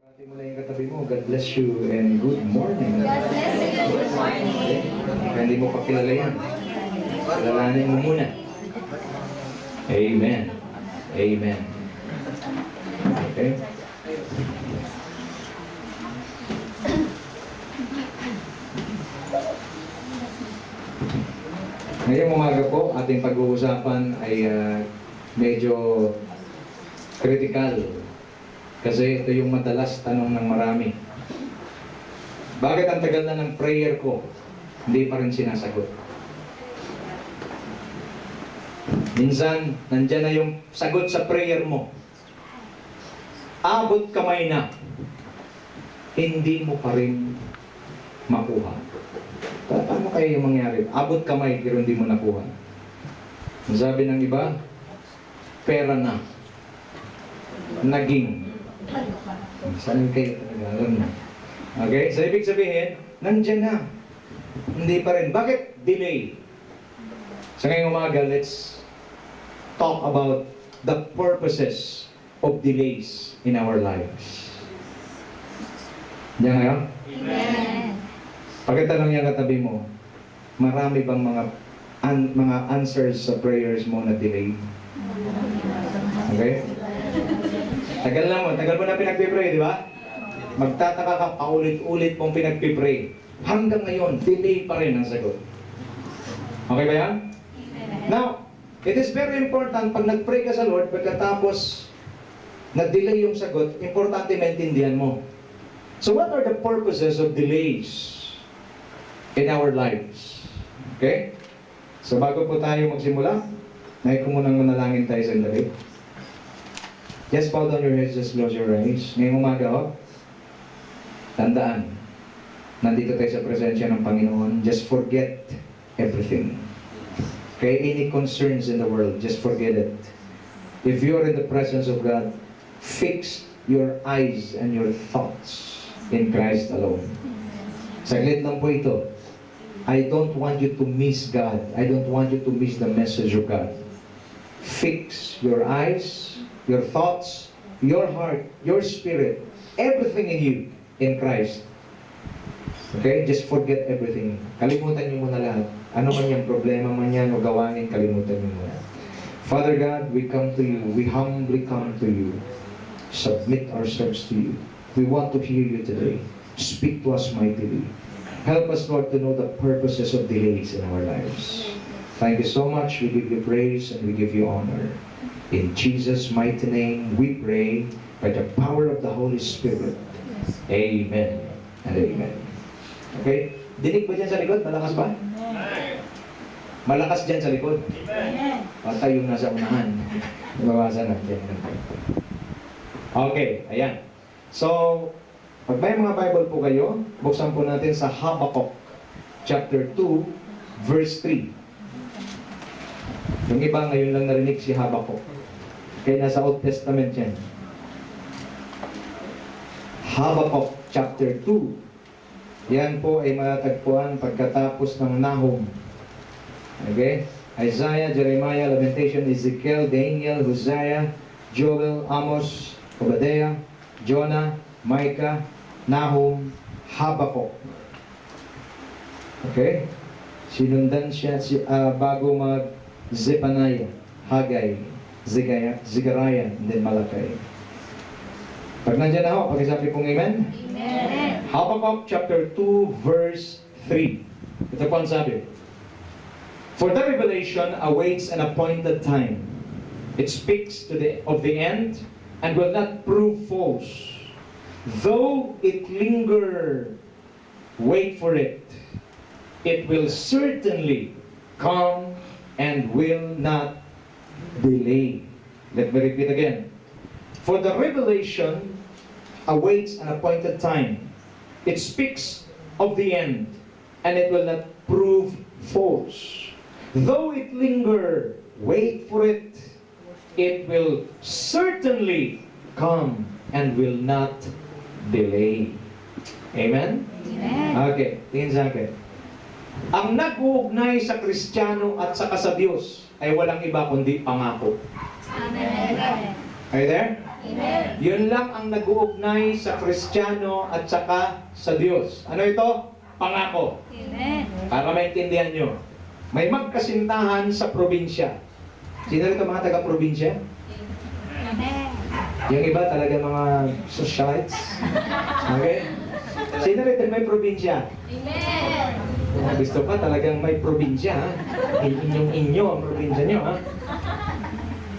Pati mo na yung katabi mo, God bless you and good morning. God bless you. Good morning. Kaya hindi mo pa kilala yan. Kilalanin mo muna. Amen. Amen. Okay? Ngayong umaga po, ating pag-uusapan ay medyo critical. Kasi ito yung madalas tanong ng marami. Bakit ang tagal na ng prayer ko, hindi pa rin sinasagot? Minsan, nandyan na yung sagot sa prayer mo. Abot kamay na, hindi mo pa rin makuha. Paano kaya yung mangyari? Abot kamay, pero hindi mo nakuha. Ang sabi ng iba, pera na. Naging. Saan kayo talaga? Alam mo. Okay? So, ibig sabihin, nandyan na. Hindi pa rin. Bakit delay? So, ngayong umaga, let's talk about the purposes of delays in our lives. Diyan ngayon? Amen. Pagkatanong niya katabi mo, marami bang mga answers sa prayers mo na delay? Okay? Tagal mo na pinagpipray, di ba? Magtataka ka, paulit-ulit mong pinagpipray. Hanggang ngayon, delay pa rin ang sagot. Okay ba yan? Now, it is very important, pag nag-pray ka sa Lord, pagkatapos na-delay yung sagot, importante maintindihan mo. So what are the purposes of delays in our lives? Okay? So bago po tayo magsimula, nais ko munang manalangin tayo sa sandali. Just bow down your heads, just close your eyes. Ngayong umaga, tandaan, nandito tayo sa presensya ng Panginoon. Just forget everything. Okay? Any concerns in the world, just forget it. If you are in the presence of God, fix your eyes and your thoughts in Christ alone. Saglit lang po ito. I don't want you to miss God. I don't want you to miss the message of God. Fix your eyes, your thoughts, your heart, your spirit, everything in you, in Christ. Okay? Just forget everything. Kalimutan niyo muna lahat. Ano man yung problema man yan o gawanin, kalimutan niyo muna. Father God, we come to you. We humbly come to you. Submit ourselves to you. We want to hear you today. Speak to us mightily. Help us, Lord, to know the purposes of delays in our lives. Thank you so much. We give you praise and we give you honor. In Jesus' mighty name, we pray by the power of the Holy Spirit. Amen and amen. Okay? Dinig ba dyan sa likod? Malakas ba? Malakas dyan sa likod? Patay yung nasa unahan. Bawasan natin. Okay, ayan. So, pag may mga Bible po kayo, buksan po natin sa Habakkuk chapter 2, verse 3. Yung iba ngayon lang narinig si Habakkuk. Kaya nasa Old Testament yan. Habakkuk chapter 2. Yan po ay matatagpuan pagkatapos ng Nahum. Okay? Isaiah, Jeremiah, Lamentation, Ezekiel, Daniel, Hosea, Joel, Amos, Obadiah, Jonah, Micah, Nahum, Habakkuk. Okay? Sinundan siya bago mag-Zephaniah, Haggai, Zechariah, and then Malachi. Pag nandiyan na ako, pakisabi pong amen? Amen. Habakkuk chapter 2, verse 3. Ito po ang sabi. For the revelation awaits an appointed time. It speaks of the end and will not prove false. Though it linger, wait for it. It will certainly come and will not delay. Let me repeat again. For the revelation awaits an appointed time. It speaks of the end, and it will not prove false. Though it linger, wait for it. It will certainly come and will not delay. Amen? Amen. Okay, tingin sa akin. Ang nag-uugnay sa Kristiyano at saka sa Diyos ay walang iba kundi pangako. Amen. Are you there? Amen. Yun lang ang nag-uugnay sa Kristiyano at saka sa Diyos. Ano ito? Pangako. Amen. Para maintindihan nyo. May magkasintahan sa probinsya. Sino rito mga taga-probinsya? Amen. Yung iba talaga mga socialites. Okay? Sino rito may probinsya? Amen. Kung gusto pa talagang may probinsya, ha? Inyong-inyo ang probinsya nyo, ha?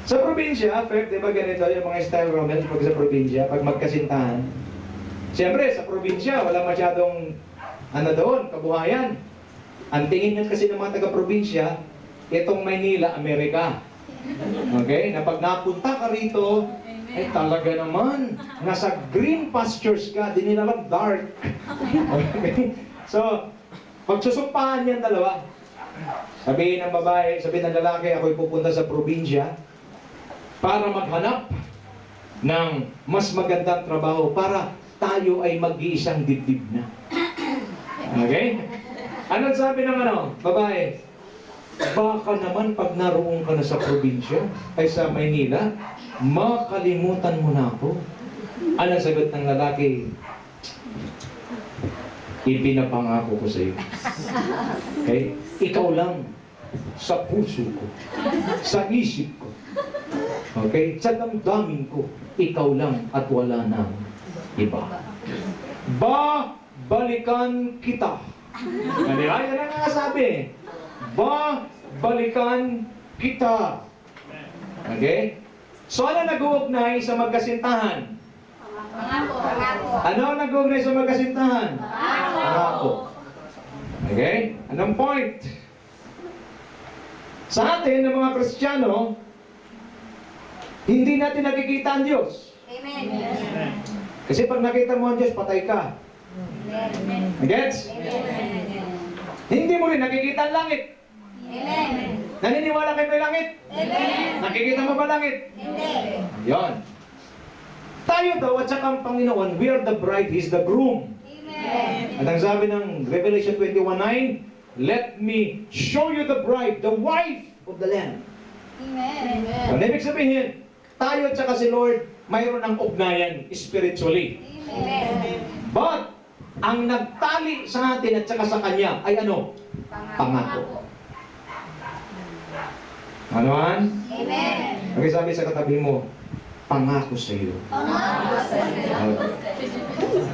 Sa probinsya, Fred, di ba ganito yung mga style romance pag sa probinsya, pag magkasintahan? Siyempre, sa probinsya, wala masyadong ano doon, kabuhayan. Ang tingin nyo kasi ng mga taga-probinsya, itong Maynila, Amerika. Okay? Na pag napunta ka rito, ay talaga naman, nasa green pastures ka, di nila lang dark. Okay? So, pagsusumpahan yan dalawa. Sabihin ng babae, sabihin ng lalaki, ako'y pupunta sa probinsya para maghanap ng mas magandang trabaho para tayo ay mag-iisang dibdib na. Okay? Anong sabi ng babae? Baka naman pag naroon ka na sa probinsya, ay sa Maynila, makalimutan mo na ako. Anong sagot ng lalaki? Ipinapangako ko sa iyo. Okay? Ikaw lang sa puso ko, sa isip ko. Okay? Sa damdamin ko, ikaw lang at wala nang iba. Balikan kita. Ano yan? Yan ang nasabi. Balikan kita. Okay? So ano nag-uugnay sa magkasintahan? Pangako. Ano ang nag-uugnay sa magkasintahan? Pangako. Okay? Anong point? Sa atin, ng mga Kristiyano, hindi natin nakikita ang Diyos. Amen. Kasi pag nakita mo ang Diyos, patay ka. Amen. Gets? Amen. Hindi mo rin nakikita ang langit. Amen. Naniniwala kayo may langit? Amen. Nakikita mo ba langit? Hindi. Yon. Tayo daw at saka ang Panginoon, we are the bride, He's the groom. Amen. At ang sabi ng Revelation 21:9, let me show you the bride, the wife of the Lamb. Amen. Ang ibig sabihin, tayo at saka si Lord, mayroon ang ugnayan spiritually. Amen. But, ang nagtali sa atin at saka sa Kanya ay ano? Pangako. Anoan? Amen. Okay, sabi sa katabi mo, pangako sa iyo.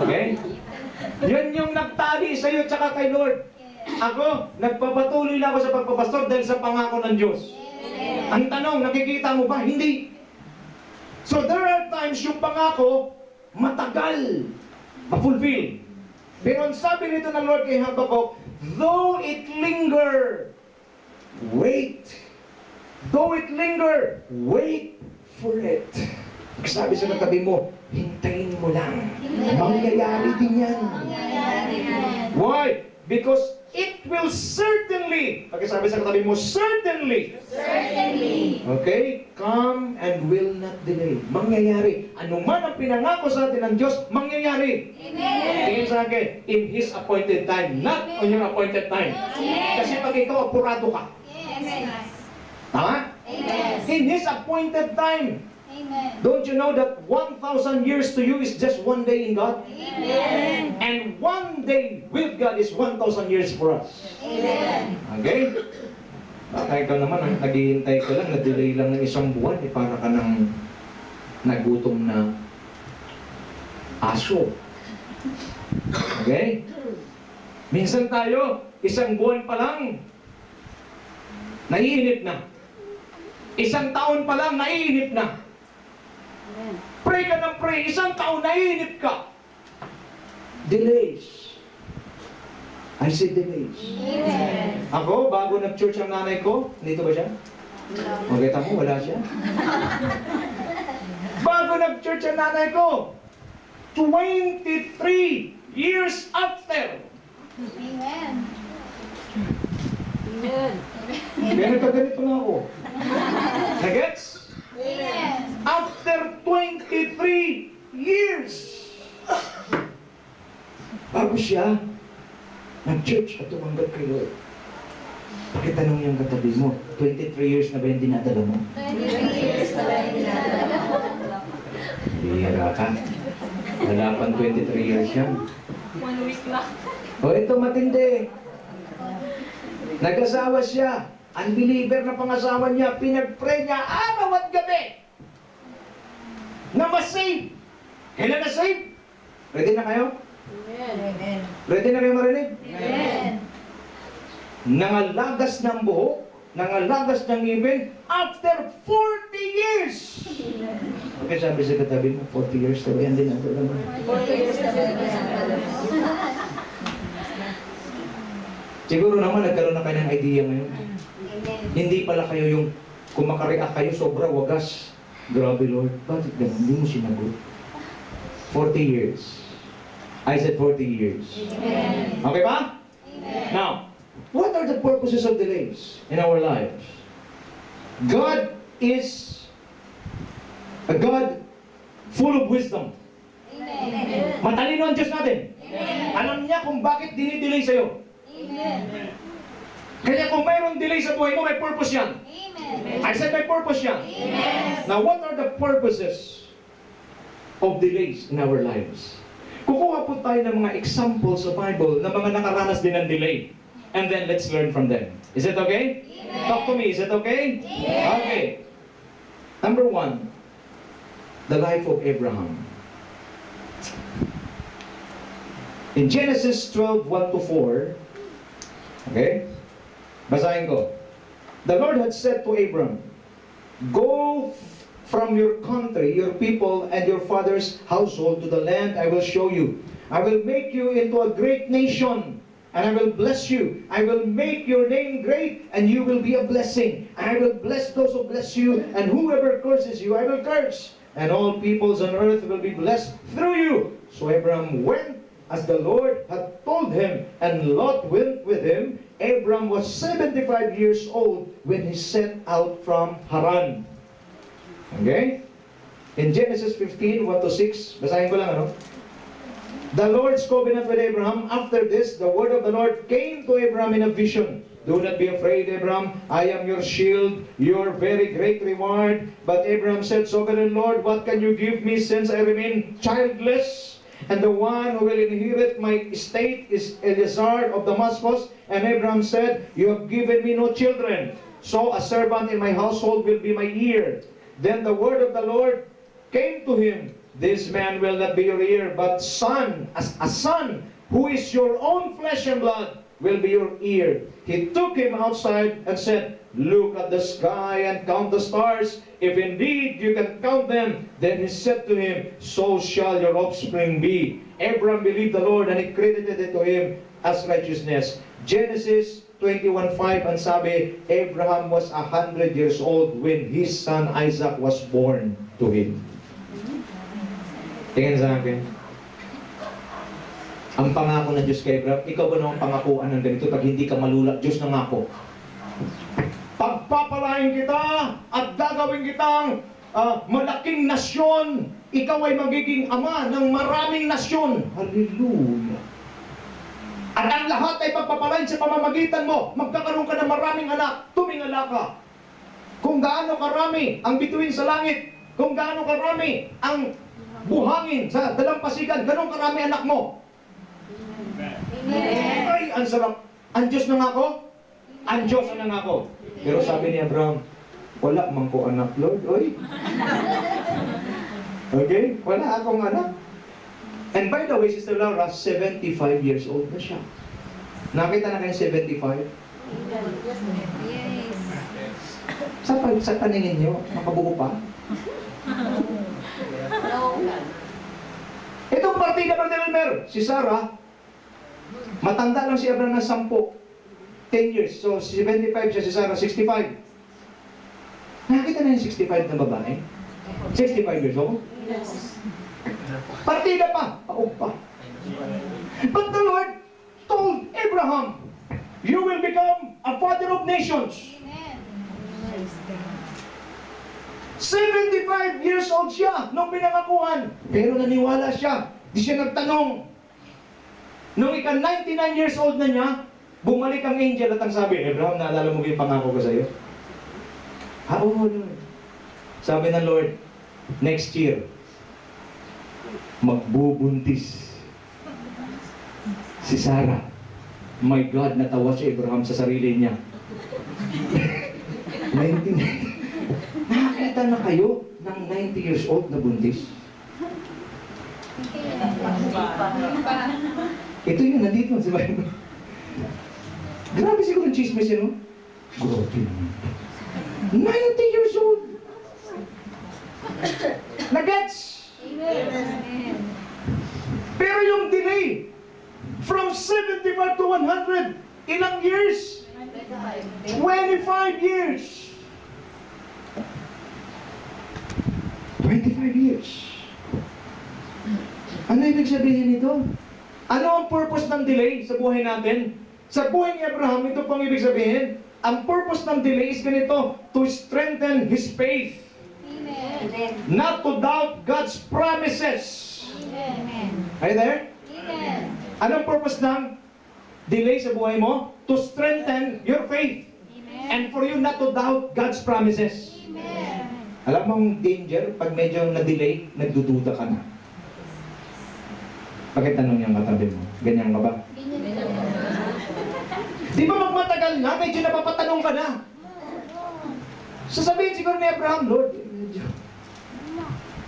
Okay? Yan yung nagtali sa iyo at saka kay Lord. Ako, nagpapatuloy lang ako sa pagpapastor dahil sa pangako ng Diyos. Ang tanong, nakikita mo ba? Hindi. So there are times yung pangako, matagal ma-fulfill. Pero ang sabi nito ng Lord kay Habakkuk, though it linger, wait. Though it linger, wait for it. Sabi sa katabi mo, hintayin mo lang. Mangyayari din yan. Why? Because it will certainly, pagkasabi sa katabi mo, certainly. Okay? Come and will not delay. Mangyayari. Ano man ang pinangako sa atin ng Diyos, mangyayari. Tingin sa akin, in His appointed time, not on your appointed time. Kasi pag ikaw, apurado ka. Tama? In His appointed time. Don't you know that 1,000 years to you is just one day in God? And one day with God is 1,000 years for us. Okay? Baka ikaw naman, naghihintay ka lang, na-delay lang ng isang buwan, para ka ng nagutom na aso. Okay? Minsan tayo, isang buwan pa lang, naiinip na. Isang taon pa lang, naiinip na. Pray ka ng pray, isang taon, naiinip ka. Delays. I say delays. Ako, bago nag-church ang nanay ko, dito ba siya? O, kita mo, wala siya. Bago nag-church ang nanay ko, 23 years after. Ganito na ako. Nagets? After 23 years, bago siya nag-church at tumanggap kay Lord. Pakitanong yung katabi mo, 23 years na ba yung dinadala mo? 23 years na ba yung dinadala mo? Bihira ka. Wala pang 23 years yan. 1 week lang. O ito matindi. Nag-asawa siya. Unbeliever na pangasawa niya. Pinag-pray niya araw at gabi. Na ma-save. Kailan na-save? Ready na kayo? Amen. Ready na kayo marinig? Amen. Nangalagas ng buhok, nangalagas ng ngipin, after 40 years! Okay, sabi sa katabi mo, 40 years, sabihan din ako naman. 40 years na ba? Siguro naman nagkaroon na kayo ng idea ngayon. Amen. Hindi pala kayo yung kumakareact kayo sobra wagas. Grabe Lord, bakit ganun? Hindi mo sinagot. 40 years. I said 40 years. Amen. Okay ba? Amen. Now, what are the purposes of delays in our lives? God is a God full of wisdom. Amen. Matalino ang Diyos natin. Amen. Alam niya kung bakit dinidelay sa'yo. Amen. Kaya kung mayroong delay sa buhay mo, may purpose yan. Amen. I said may purpose yan. Amen. Now, what are the purposes of delays in our lives? Kukuha po tayo ng mga examples sa Bible na mga nakaranas din ng delay. And then let's learn from them. Is it okay? Amen. Talk to me. Is it okay? Yes. Okay. Number 1, the life of Abraham. In Genesis 12:1-4, okay? Basahin ko. The Lord had said to Abram, "Go from your country, your people, and your father's household to the land I will show you. I will make you into a great nation, and I will bless you. I will make your name great, and you will be a blessing. And I will bless those who bless you, and whoever curses you, I will curse. And all peoples on earth will be blessed through you." So Abram went as the Lord had told him, and Lot went with him. Abram was 75 years old when he set out from Haran. Okay? In Genesis 15:1-6, basahin ko lang ano. The Lord's covenant with Abraham. After this, the word of the Lord came to Abraham in a vision. "Do not be afraid, Abraham. I am your shield, your very great reward." But Abraham said, "Sovereign Lord, what can you give me since I remain childless? And the one who will inherit my estate is Eleazar of Damascus." And Abraham said, "You have given me no children, so a servant in my household will be my heir." Then the word of the Lord came to him, "This man will not be your heir, but a son who is your own flesh and blood will be your heir." He took him outside and said, "Look at the sky and count the stars, if indeed you can count them." Then he said to him, "So shall your offspring be." Abraham believed the Lord, and he credited it to him as righteousness. Genesis 21:5, ang sabi, Abraham was 100 years old when his son Isaac was born to him. Tingnan sa akin. Ang pangako ng Diyos kay Abraham, ikaw ba naman pangakuan ng ganito pag hindi ka malula? Diyos nangako, "Pagpapalain kita at gagawin kitang malaking nasyon. Ikaw ay magiging ama ng maraming nasyon." Hallelujah. "At ang lahat ay pagpapalain sa pamamagitan mo. Magkakaroon ka ng maraming anak. Tumingala ka. Kung gaano karami ang bituin sa langit, kung gaano karami ang buhangin sa dalampasigan, ganun karami anak mo." Amen. Ay, ang sarap. Ang Diyos nangako? Ang Diyos ang nangako. Pero sabi ni Abraham, "Wala man ko anak, Lord." Oy. Okay? Wala akong anak. And by the way, Sister Laura, 75 years old na siya. Nakita na kayo 75? Yes. Sa paningin nyo, makabuo pa? No. Itong partida ng Delmer, si Sarah, matanda lang si Abraham ng 10. 10 years. So, 75 siya, si Sarah, 65. Nakita na yung 65 na babae? 65 years old? Yes. Partida pa, paog pa. But the Lord told Abraham, "You will become a father of nations." Amen. 75 years old siya nung pinangakuan. Pero naniwala siya. Di siya nagtanong. Nung ika-99 years old na niya, bumalik ang angel at ang sabi, "Abraham, naalala mo ba yung pangako ko sa iyo?" "Oo, Lord." Sabi ng Lord, "Next year, magbubuntis si Sarah. My God, natawa si Abraham sa sarili niya. 19. Nakakita na kayo ng 90 years old na buntis? Ito yung nandito sa Bible. Grabe siguro yung chismis yun, no? Grabe naman. 90 years old! Nagets! Amen. Pero yung delay, from 75 to 100, ilang years? 25 years! 25 years. Ano ibig sabihin nito? Ano ang purpose ng delay sa buhay natin? Sa buhay ni Abraham, ito pang ibig sabihin. Ang purpose ng delay is ganito, to strengthen his faith. Amen. Not to doubt God's promises. Amen. Are you there? Amen. Anong purpose ng delay sa buhay mo? To strengthen your faith. Amen. And for you not to doubt God's promises. Amen. Alam mo ang danger, pag medyo na-delay, nagdududa ka na. Bakit tanong niyang katabi mo? Ganyan ka ba? Di ba magmatagal na, medyo napapatanong ka na? Sasabihin siguro ni Abraham, Lord, medyo...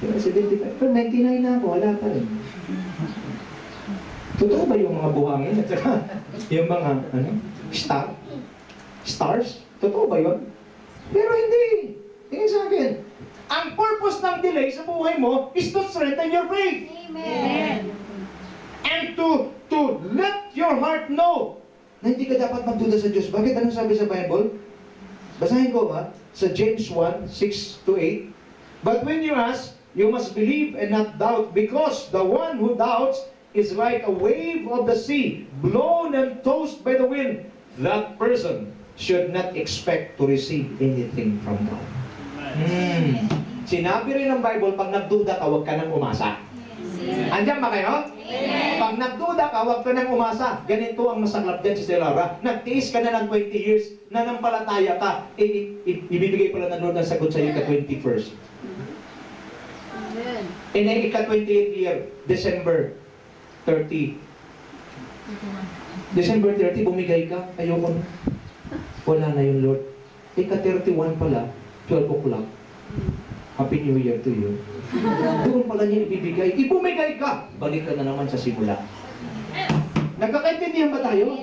Pero 75, pero 99 na ako, wala pa rin. Totoo ba yung mga buhangin at saka yung mga, stars? Totoo ba yun? Pero hindi. Tingin sa akin. Ang purpose ng delay sa buhay mo is to strengthen your faith. Amen. And to let your heart know na hindi ka dapat magduda sa Diyos. Bakit? Anong sabi sa Bible? Basahin ko ha? Sa James 1, 6-8. But when you ask, you must believe and not doubt, because the one who doubts is like a wave of the sea, blown and tossed by the wind. That person should not expect to receive anything from God. Sinabi rin ng Bible, pag nagduda ka, huwag ka nang umasa. Andiyan ba kayo? Amen. Pag nagduda ka, huwag ka nang umasa. Ganito ang masaklap dyan si Laura. Nagtiis ka na ng 20 years, nanampalataya ka, ibibigay pala ng Lord ang sagot sa iyo ka 21st. Amen. Ika-28th year, December 30. December 30, bumigay ka, ayoko na. Wala na yung Lord. Ika-31 pala, 12 o'clock. Happy New Year to you. Doon pala niya ibibigay. Ibumigay ka! Balik ka na naman sa simula. Nagkakaintindihan ba tayo?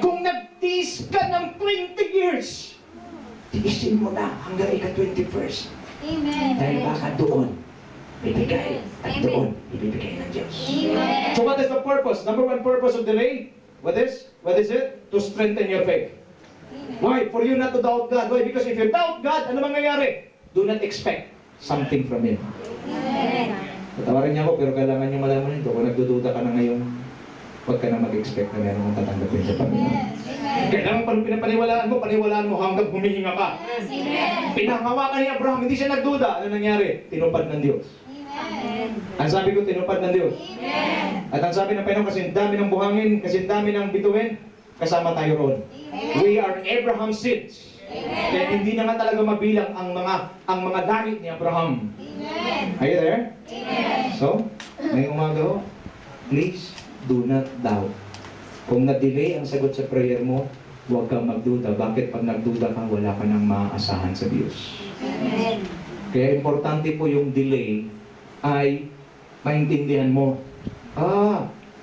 Kung nagtiis ka ng 20 years, tiisin mo na hanggang ika-21st. Amen. Dahil baka doon, ibigay. At doon, ibibigay ng Diyos. Amen. So what is the purpose? Number one purpose of delay? What is it? To strengthen your faith. Why? For you not to doubt God. Why? Because if you doubt God, ano mangyayari? Do not expect something from Him. Amen. Patawarin niya ako, pero kailangan niyo malaman ito. Kung nagdududa ka na ngayon, huwag ka na mag-expect na meron kang tatanggapin sa Panginoon. Kailangan pa paniwalaan mo hanggang humihinga ka. Amen. Pinanghawakan ni Abraham, hindi siya nagduda. Ano nangyari? Tinupad ng Diyos. Amen. Ang sabi ko, tinupad ng Diyos. Amen. At ang sabi ng Panginoon, kasi dami ng buhangin, kasi dami ng bituin, kasama tayo roon. We are Abraham's seeds. Kaya hindi na nga talaga mabilang ang mga langit ni Abraham. Amen. Are you there? Amen. So, ngayong umaga ho, please do not doubt. Kung na-delay ang sagot sa prayer mo, huwag kang magduda. Bakit pag nagduda ka, wala ka nang maaasahan sa Diyos. Amen. Kaya importante po yung delay ay maintindihan mo.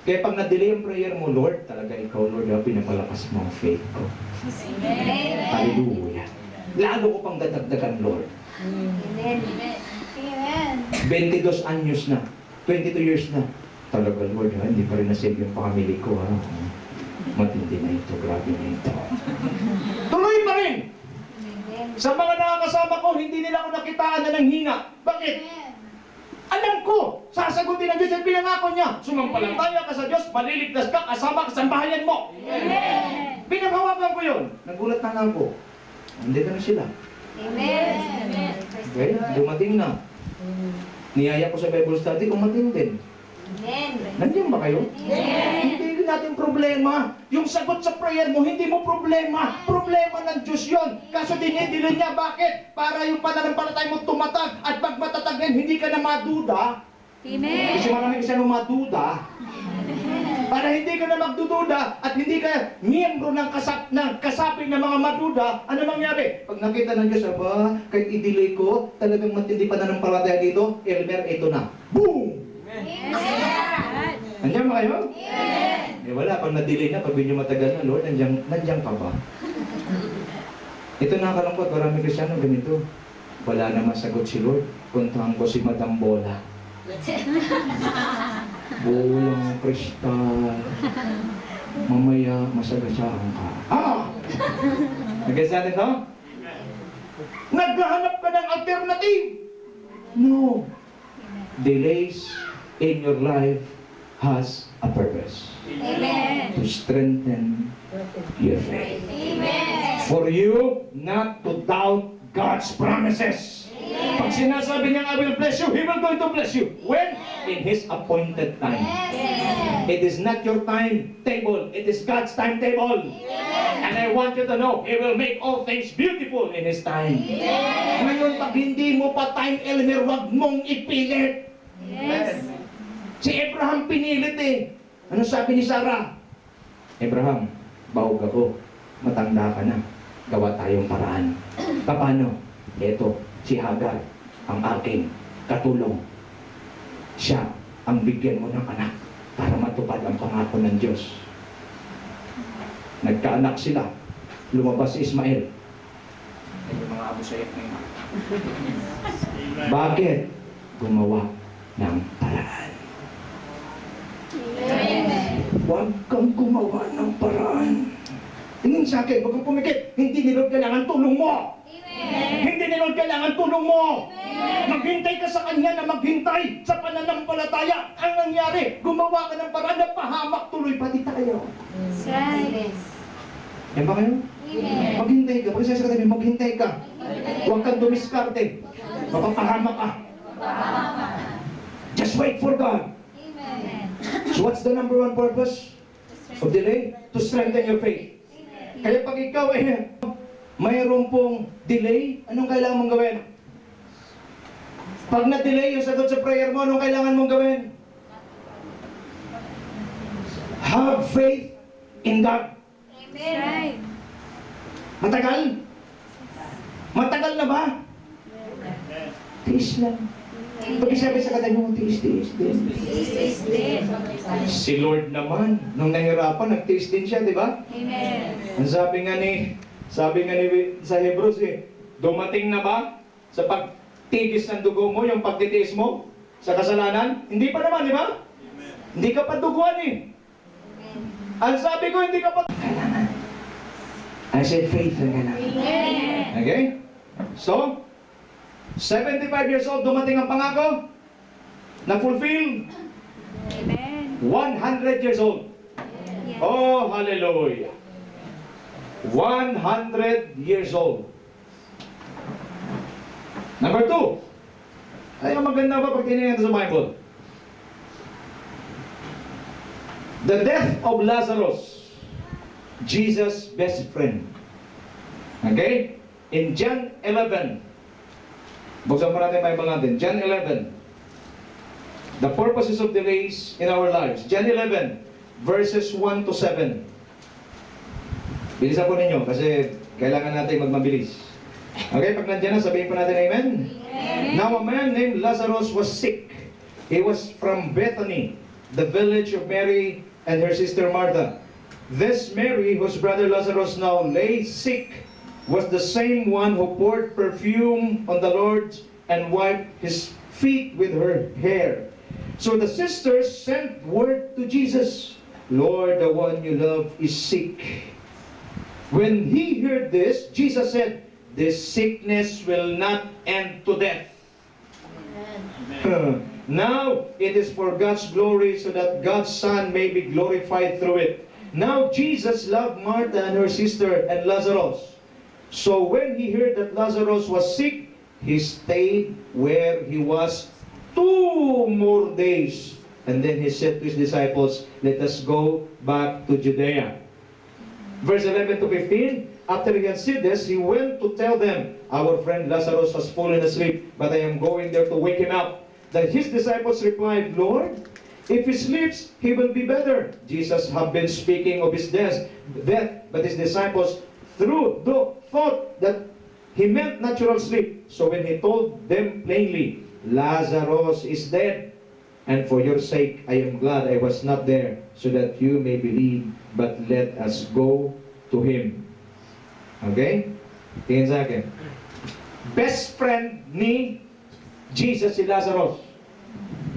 Kaya pag na-delay ang prayer mo, Lord, talaga ikaw, Lord, pinapalakas mo ang faith ko. Amen. Hallelujah. Lalo ko pang dadagdagan, Lord. Amen. Amen. 22 anyos na. 22 years na. Talaga, Lord, ha? Hindi pa rin na-save yung pamilya ko, ha? Matindi na ito. Grabe na ito. Tuloy pa rin! Sa mga nakakasama ko, hindi nila ako nakitaan na nanghinga. Bakit? Alam ko, sasagutin ng Diyos ang pinangako niya. Sumampalataya ka sa Diyos, maliligtas ka, kasama ka sa bahayan mo. Amen. Pinanghawakan ko yun. Nagulat na nga ako. Hindi na sila. Amen. Okay? Dumating na. Niyaya ko sa Bible study, umating din. Amen. Nandiyan ba kayo? Amen. Hindi natin problema. Yung sagot sa prayer mo, hindi mo problema. Problema ng Diyos yun. Kaso dinidili niya. Bakit? Para yung pananampalatay mo tumatag. At pag matatag yan, hindi ka na maduda. Amen. Kasi marami Kristiyano maduda. Para hindi ka na magdududa at hindi ka miyembro ng kasapi ng mga maduda, ano mangyari? Pag nakita ng Diyos, aba, kahit i-delay ko, talagang matindi pa na ng palataya dito, Elmer, ito na. Boom! Amen. Nandiyan ba kayo? Amen. Eh wala, pag na-delay na, pag medyo matagal na, Lord, nandiyan ka ba? Ito nakakalungkot, marami Kristiyano ganito. Wala naman sagot si Lord. Puntahan ko si Madam Bola. Bulang kristal. Mamaya masagasaan ka. Ha? Nag-gets natin to? Naghahanap ka ng alternative. No. Delays in your life has a purpose. Amen. To strengthen your faith. Amen. For you not to doubt God's promises. Pag sinasabi niya, I will bless you, He will going to bless you. When? In His appointed time. Yes. It is not your timetable, it is God's timetable. And I want you to know, He will make all things beautiful in His time. Ngayon, pag hindi mo pa time, Elmer, wag mong ipilit. Yes. Si Abraham pinilit eh. Ano sabi ni Sarah? Abraham, bahog ako. Matanda ka na. Gawa tayong paraan. Paano? Eto, si Hagar, ang aking katulong. Siya ang bigyan mo ng anak para matupad ang pangako ng Diyos. Nagkaanak sila. Lumabas si Ismael. Ay, yung mga Abu Sayyaf na yun. Bakit? Gumawa ng paraan. Amen. Huwag kang gumawa ng paraan. Tingin sa akin, huwag kang pumikit. Hindi ni Lord kailangan tulong mo. Amen. Hindi ni Lord kailangan tulong mo. Maghintay ka sa Kanya na maghintay sa pananampalataya. Ang nangyari, gumawa ka ng paraan na pahamak tuloy pati tayo. That's right. Yan ba kayo? Amen. Maghintay ka. Pag sa katabi, maghintay ka. Huwag kang dumiskarte. Mapapahamak ka. Just wait for God. Amen. So what's the number one purpose of delay? To strengthen your faith. Kaya pag ikaw mayroon pong delay, anong kailangan mong gawin? Pag na-delay yung sagot sa prayer mo, anong kailangan mong gawin? Have faith in God. That's right. Matagal? Matagal na ba? Tiis lang. Pag isabi sa katabi mo, tiis. Jesus did. Si Lord naman, nung nahirapan, nagtiis din siya, di ba? Amen. Ang sabi nga ni sa Hebrews dumating na ba sa pagtigis ng dugo mo, yung pagtitiis mo sa kasalanan? Hindi pa naman, di ba? Hindi ka pa duguan eh. Ang sabi ko, hindi ka pa kailangan. I said faith ang kailangan. Amen. Okay? So, 75 years old, dumating ang pangako na fulfill. Amen. 100 years old. Yes. Oh, hallelujah. 100 years old. Number 2. Ay, ang maganda ba pag tinignan sa Bible? The death of Lazarus, Jesus' best friend. Okay? In John 11, buksan mo natin yung Bible natin. John 11. The purposes of delays in our lives. John 11, verses 1 to 7. Bilisan po ninyo kasi kailangan natin magmabilis. Okay, pag nandiyan na, sabihin po natin amen. Amen. Now a man named Lazarus was sick. He was from Bethany, the village of Mary and her sister Martha. This Mary, whose brother Lazarus now lay sick, was the same one who poured perfume on the Lord and wiped his feet with her hair. So the sisters sent word to Jesus, Lord, the one you love is sick. When he heard this, Jesus said, this sickness will not end to death. Now it is for God's glory, so that God's Son may be glorified through it. Now Jesus loved Martha and her sister and Lazarus. So when he heard that Lazarus was sick, he stayed where he was 2 more days. And then he said to his disciples, let us go back to Judea. Verse 11 to 15, after he had said this, he went to tell them, our friend Lazarus has fallen asleep, but I am going there to wake him up. That his disciples replied, Lord, if he sleeps, he will be better. Jesus had been speaking of his death, but his disciples thought that he meant natural sleep. So when he told them plainly, Lazarus is dead, and for your sake I am glad I was not there, so that you may believe, but let us go to him. Okay? Tingin sa akin. Best friend ni Jesus si Lazarus.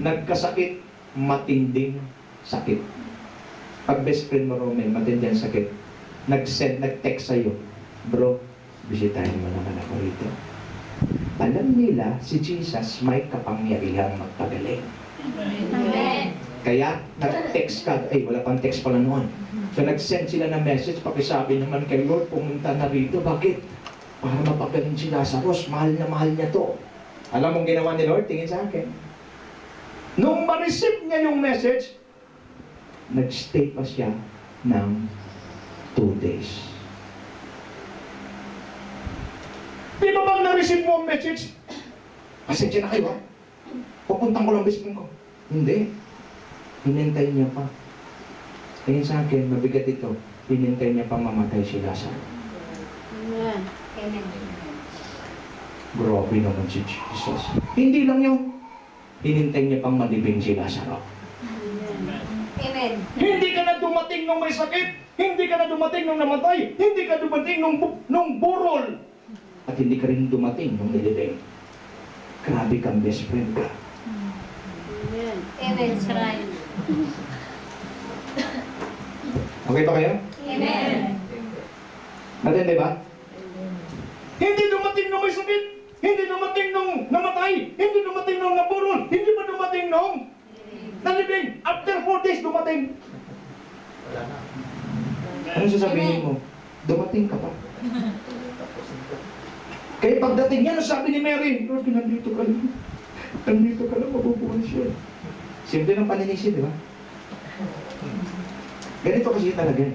Nagkasakit, matinding sakit. Pag best friend mo, Romel, matinding sakit, nag-text sa'yo, bro, bisitahin mo naman ako rito. Alam nila, si Jesus may kapangyarihang magpagaling. Amen. Kaya, nag-text ka, wala pang text pala noon. So, nag-send sila ng message, pakisabi naman kay Lord, pumunta na rito. Bakit? Para mapagaling si Lazarus, mahal niya to. Alam mong ginawa ni Lord? Tingin sa akin. Nung ma-receive niya yung message, nag-stay pa siya ng 2 days. Di ba bang na-receive mo ang message? Pasensya na kayo, ha? Pupuntang ko lang best friend ko. Hindi. Hinintay niya pa. Tingin sa akin, mabigat ito. Hinintay niya pang mamatay si Lazarus. Amen. Amen. Grabe naman si Jesus. Hindi lang yun. Hinintay niya pang malibing si Lazarus. Amen. Hindi ka na dumating nung may sakit. Hindi ka na dumating nung namatay. Hindi ka dumating nung burol. At hindi ka rin dumating nung nilibing. Grabe kang best friend ka. Amen. Amen. That's right. Okay ba kayo? Amen. Matindi ba? Hindi dumating nung may sakit. Hindi dumating nung namatay. Hindi dumating nung naburol. Hindi pa dumating nung nalibing. After 4 days, dumating. Ano sasabihin mo? Dumating ka pa. Kaya pagdating niya, ano sabi ni Mary? Lord, nandito ka lang. Nandito ka lang, mabubuhay siya. Simple ng paninisid, di ba? Ganito kasi talaga.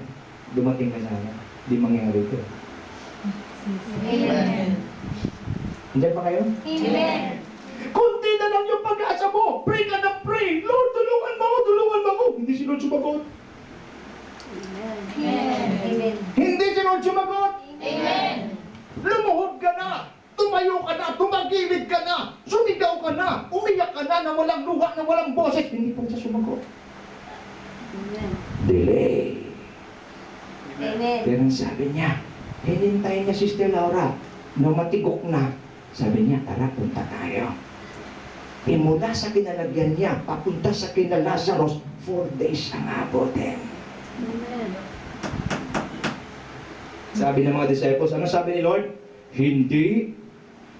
Dumating ka sana. Di mangyari ito. Amen. Andiyan pa kayo? Amen. Kunti na lang yung pag-asa mo. Pray ka na pray. Lord, tulungan mo ako, tulungan mo ako. Hindi si Lord sumagot. Amen. Amen. Hindi si Lord sumagot. Amen. Lumuhod ka na. Tumayo ka na. Tumagilid ka na. Sumigaw ka na. Umiyak ka na walang luha, na walang boses. Hindi pa siya sumagot. Amen. Delay. Amen. Pero sabi niya, hinintay niya si Sister Laura. Nung matigok na, sabi niya, tara, punta tayo. Mula sa kinalagyan niya, papunta sa kina Lazarus, 4 days ang abutin. Amen. Sabi ng mga disciples, ano sabi ni Lord? Hindi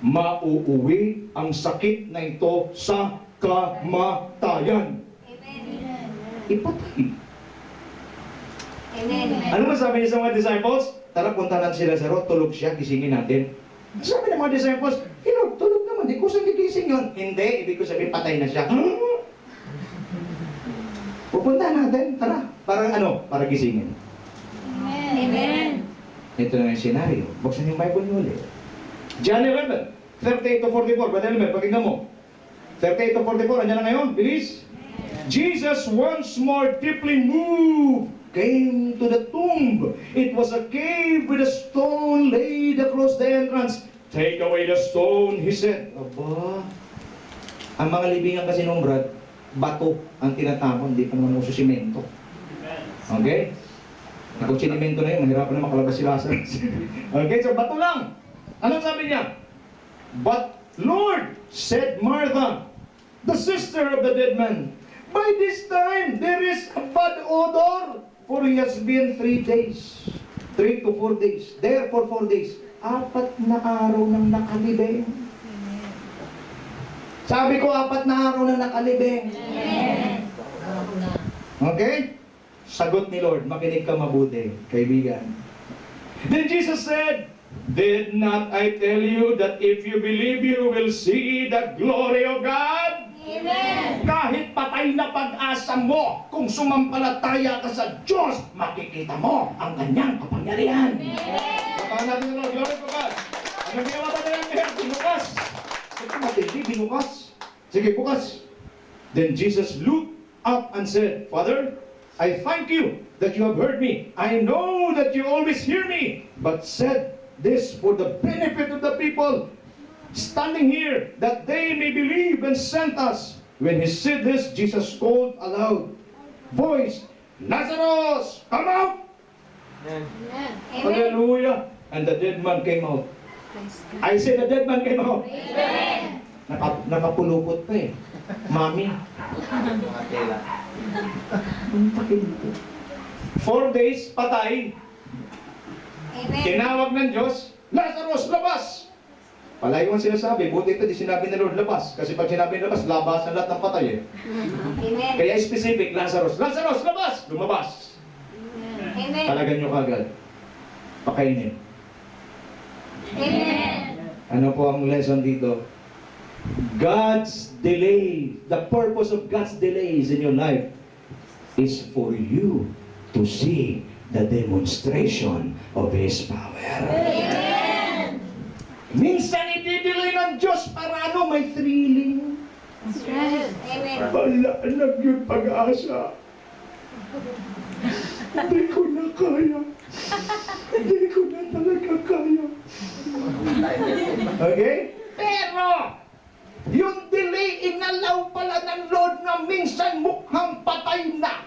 mauuwi ang sakit na ito sa kamatayan. Amen. Ipatay. Amen. Ano ba sabi niya sa mga disciples? Tara, punta natin si Lazarus, tulog siya, gisingin natin. Sabi ng mga disciples, Lord, tulog naman, di ko saan gigising yun. Hindi, ibig ko sabihin, patay na siya. Pupunta natin, tara. Parang ano? Para gisingin. Amen. Ito na yung senaryo. Buksan yung Bible niyo ulit. John 11, 38 to 44. Brother Elmer, pakinggan mo. 38 to 44, andyan na ngayon, bilis. Jesus once more deeply moved came to the tomb. It was a cave with a stone laid across the entrance. Take away the stone, he said. Aba, ang mga libingan kasi nung Brad, bato ang tinatapon, hindi pa naman uso simento. Okay? Kung sinimento na yun, mahirapan na makalabas si Lazarus. Okay, so bato lang. Anong sabi niya? But Lord, said Martha, the sister of the dead man, by this time there is a bad odor, for he has been 3 days. 3 to 4 days. There for 4 days. 4 na araw nang nakalibing. Sabi ko, 4 na araw nang nakalibing. Amen. Okay? Sagot ni Lord, makinig ka mabuti, kaibigan. Then Jesus said, did not I tell you that if you believe you will see the glory of God? Amen. Kahit patay na pag-asa mo, kung sumampalataya ka sa Diyos, makikita mo ang kanyang kapangyarihan. Papangan natin yung Lord, glory to God. Ano ginawa ba na yan? Binukas. Ito matindi, binukas. Sige, bukas. Then Jesus looked up and said, Father, I thank you that you have heard me. I know that you always hear me, but said this for the benefit of the people standing here, that they may believe and sent us. When he said this, Jesus called aloud, voice, Lazarus, come out! Amen. Hallelujah! And the dead man came out. I say the dead man came out. Amen. Nakapulupot pa eh. Mami. Mga tela. 4 days, patay. Amen. Tinawag ng Diyos, Lazarus, labas! Palayo ang sinasabi, buti ito, di sinabi ng Lord, labas. Kasi pag sinabi labas, labas ang lahat ng patay eh. Amen. Kaya specific, Lazarus, Lazarus, labas! Lumabas. Amen. Talagan nyo kagad. Pakainin. Amen. Ano po ang lesson dito? God's delay, the purpose of God's delays in your life is for you to see the demonstration of His power. Amen. Minsan i-delay ng Diyos para ano, may thrilling. That's right. Amen. Wala na yung pag-asa. Hindi ko na kaya. Hindi ko na talaga kaya. Okay? Pero, yung delay, inalaw pala ng Lord na minsan mukhang patay na.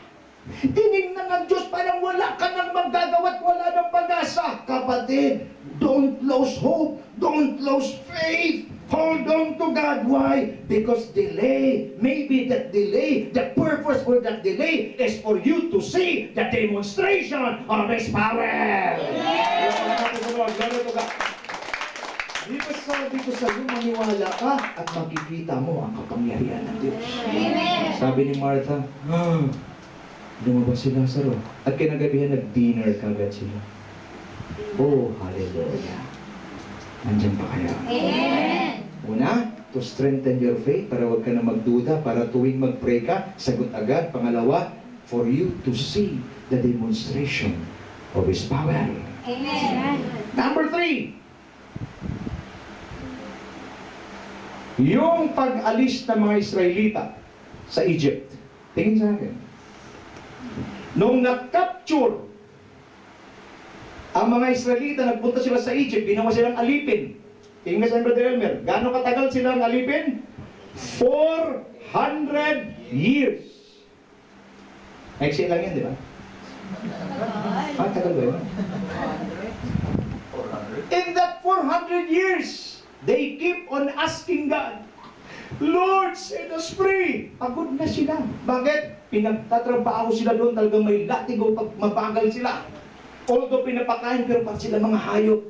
Tinignan ng Diyos parang wala ka nang magagawa at wala nang pag-asa. Kapatid, don't lose hope. Don't lose faith. Hold on to God. Why? Because delay, maybe that delay, the purpose for that delay is for you to see the demonstration of His power. Di ba sabi ko sa iyo, maniwala ka at makikita mo ang kapangyarihan ng Diyos. Amen. Sabi ni Martha, lumabas si Lazaro. At kinagabihan, nag-dinner kagad sila. Oh, hallelujah. Nandiyan pa kaya? Amen. Una, to strengthen your faith, para wag ka na magduda, para tuwing mag-pray ka, sagot agad. Pangalawa, for you to see the demonstration of His power. Amen. Number 3, yung pag-alis ng mga Israelita sa Egypt. Tingin sa akin. Nung na-capture ang mga Israelita, nagpunta sila sa Egypt, ginawa silang alipin. Tingin nga sa Brother Elmer, gaano katagal silang alipin? 400 years. Exit lang yan, di ba? Tagal ba yun? In that 400 years, they keep on asking God, Lord, set us free. Pagod na sila. Bakit? Pinagtatrabaho sila doon, talagang may latigo, mabagal sila. Although pinapakain, pero pag sila mga hayop.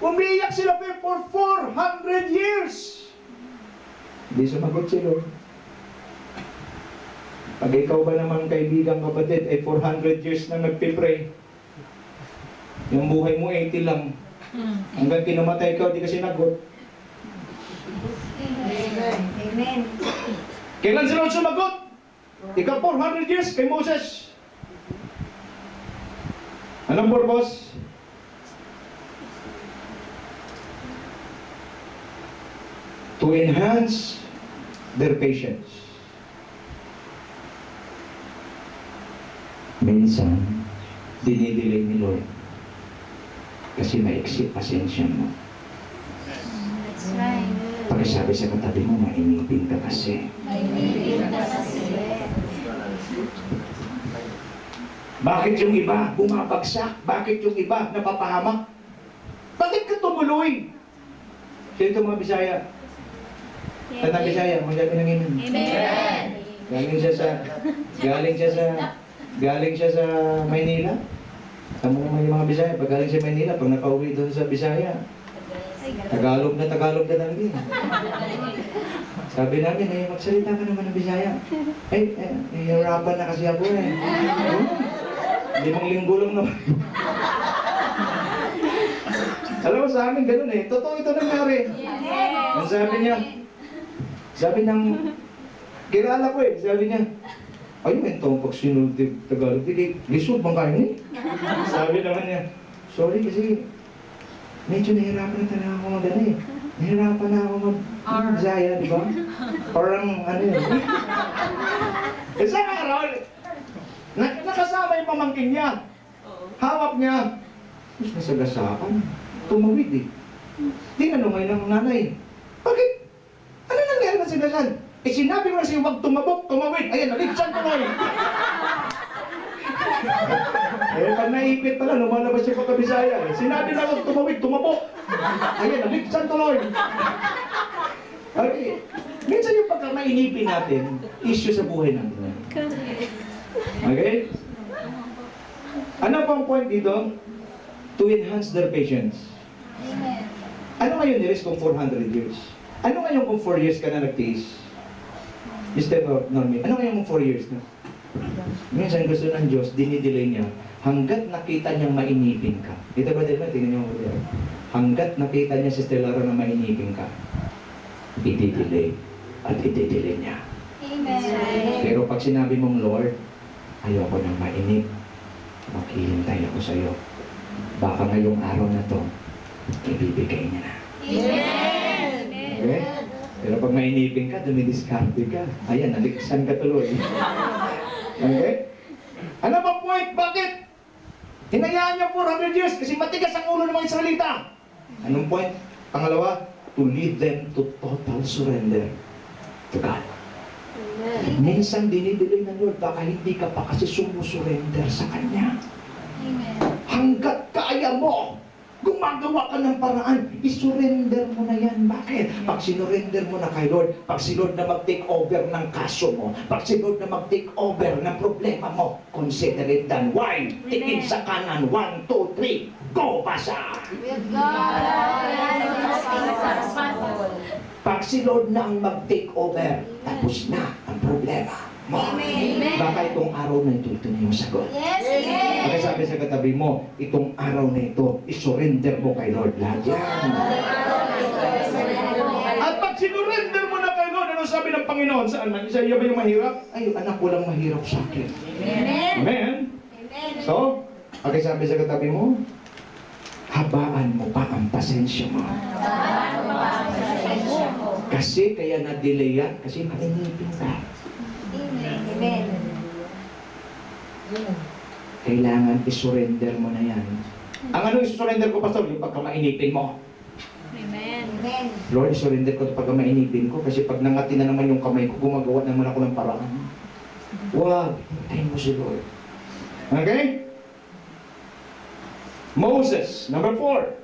Umiiyak sila for 400 years. Hindi sumagot si Lord. Pag ikaw ba naman kaibigan, kapatid, 400 years na nagpipray. Yung buhay mo 80 lang. Hanggang kinamatay ka, di ka sinagot. Amen. Kailan sila sumagot? Ikaw 400 years kay Moses. Anong purpose? To enhance their patience. Minsan, dinidelay ni Lord. Kasi maiksi pasensya mo. That's right. Pagkasabi sa katabi mo, mainipin ka kasi. Bakit yung iba bumabagsak? Bakit yung iba napapahamak? Bakit ka tumuloy? Sino ito mga Bisaya? Tanang Bisaya, magsabi ng inon. Amen. Galing siya sa Maynila. Tama naman yung mga Bisaya, pag galing sa Maynila, pag napauwi doon sa Bisaya, Tagalog na talaga. Sabi namin, magsalita ka naman ng Bisaya. Hirapan na kasi ako eh. 5 linggo lang naman. Alam mo sa amin, ganun eh. Totoo ito nangyari. Ang sabi ng, kilala ko eh, sabi niya, ayun, itong pag sinunod Tagalog, lisod bang kayo ni? Sabi naman niya, sorry kasi, medyo nahirapan na ako mag-ano eh. Nahirapan na ako mag-Zaya, di ba? Parang ano yun. Isang araw, nakasama yung pamangkin niya. Hawak niya. Mas nasagasaan. Tumawid eh. Tinanong ngayon ng nanay, bakit? Ano nangyari na sagasan? Eh sinabi mo na siya, huwag tumabok, tumawid. Ayan, naligsan tuloy. Eh, pag naipit pala, lumalabas siya pagkabisaya. Eh. Sinabi na huwag tumawid, tumabok. Ayan, naligsan tuloy. Okay. Minsan yung pagka mainipin natin, issue sa buhay natin. Okay? Ano pang point dito? To enhance their patience. Amen. Ano ngayon nilis kung 400 years? Ano ngayon kung 4 years ka na nagtiis? Mr. Norman, ano ngayon kung 4 years na? Minsan gusto ng Diyos, dinidelay niya, hanggat nakita niyang mainipin ka. Dito ba diba? Tingnan niyo mo dito. Hanggat nakita niya si Stellara na mainipin ka, i-delay at i-delay niya. Amen. Pero pag sinabi mong, Lord, ayoko nang mainip, maghihintay ako sa iyo. Baka ngayong araw na to, ibibigay niya na. Amen. Okay? Pero pag mainipin ka, dumidiskarte ka. Ayan, naligsan ka tuloy. Okay? Ano ba point? Bakit? Hinayaan niya 400 years kasi matigas ang ulo ng mga Israelita. Anong point? Pangalawa, to lead them to total surrender to God. Minsan dinidelay ng Lord, baka hindi ka pa kasi sumusurrender sa Kanya. Amen. Hanggat kaya mo, gumagawa ka ng paraan, isurrender mo na yan. Bakit? Pag sinurrender mo na kay Lord, pag si Lord na mag-take over ng kaso mo, pag si Lord na mag-take over ng problema mo, consider it done. Why? Tingin sa kanan. 1, 2, 3. Go, basa! With God, all things are possible. Pag si Lord na ang mag-take over, tapos na ang problema mo. Amen. Baka itong araw na ito na yung sagot. Yes, amen. Kaya sabi sa katabi mo, itong araw na ito, isurrender mo kay Lord lahat yan. At pag sinurrender mo na kay Lord, ano sabi ng Panginoon? Saan man? Isa ba yung mahirap? Ay, anak, walang mahirap sa akin. Amen. Amen. Amen. So, Okay, sabi sa katabi mo, habaan mo pa ang pasensya mo. Kasi kaya na-delay yan, kasi mainipin ka. Amen. Kailangan isurrender mo na yan. ang ano isusurrender ko, Pastor? Yung pagka mainipin mo. Amen. Amen. Lord, isurrender ko ito pagka mainipin ko, kasi pag nangati na naman yung kamay ko, gumagawa naman ako ng paraan. Huwag, hintayin mo si Lord. Okay? Moses, number 4.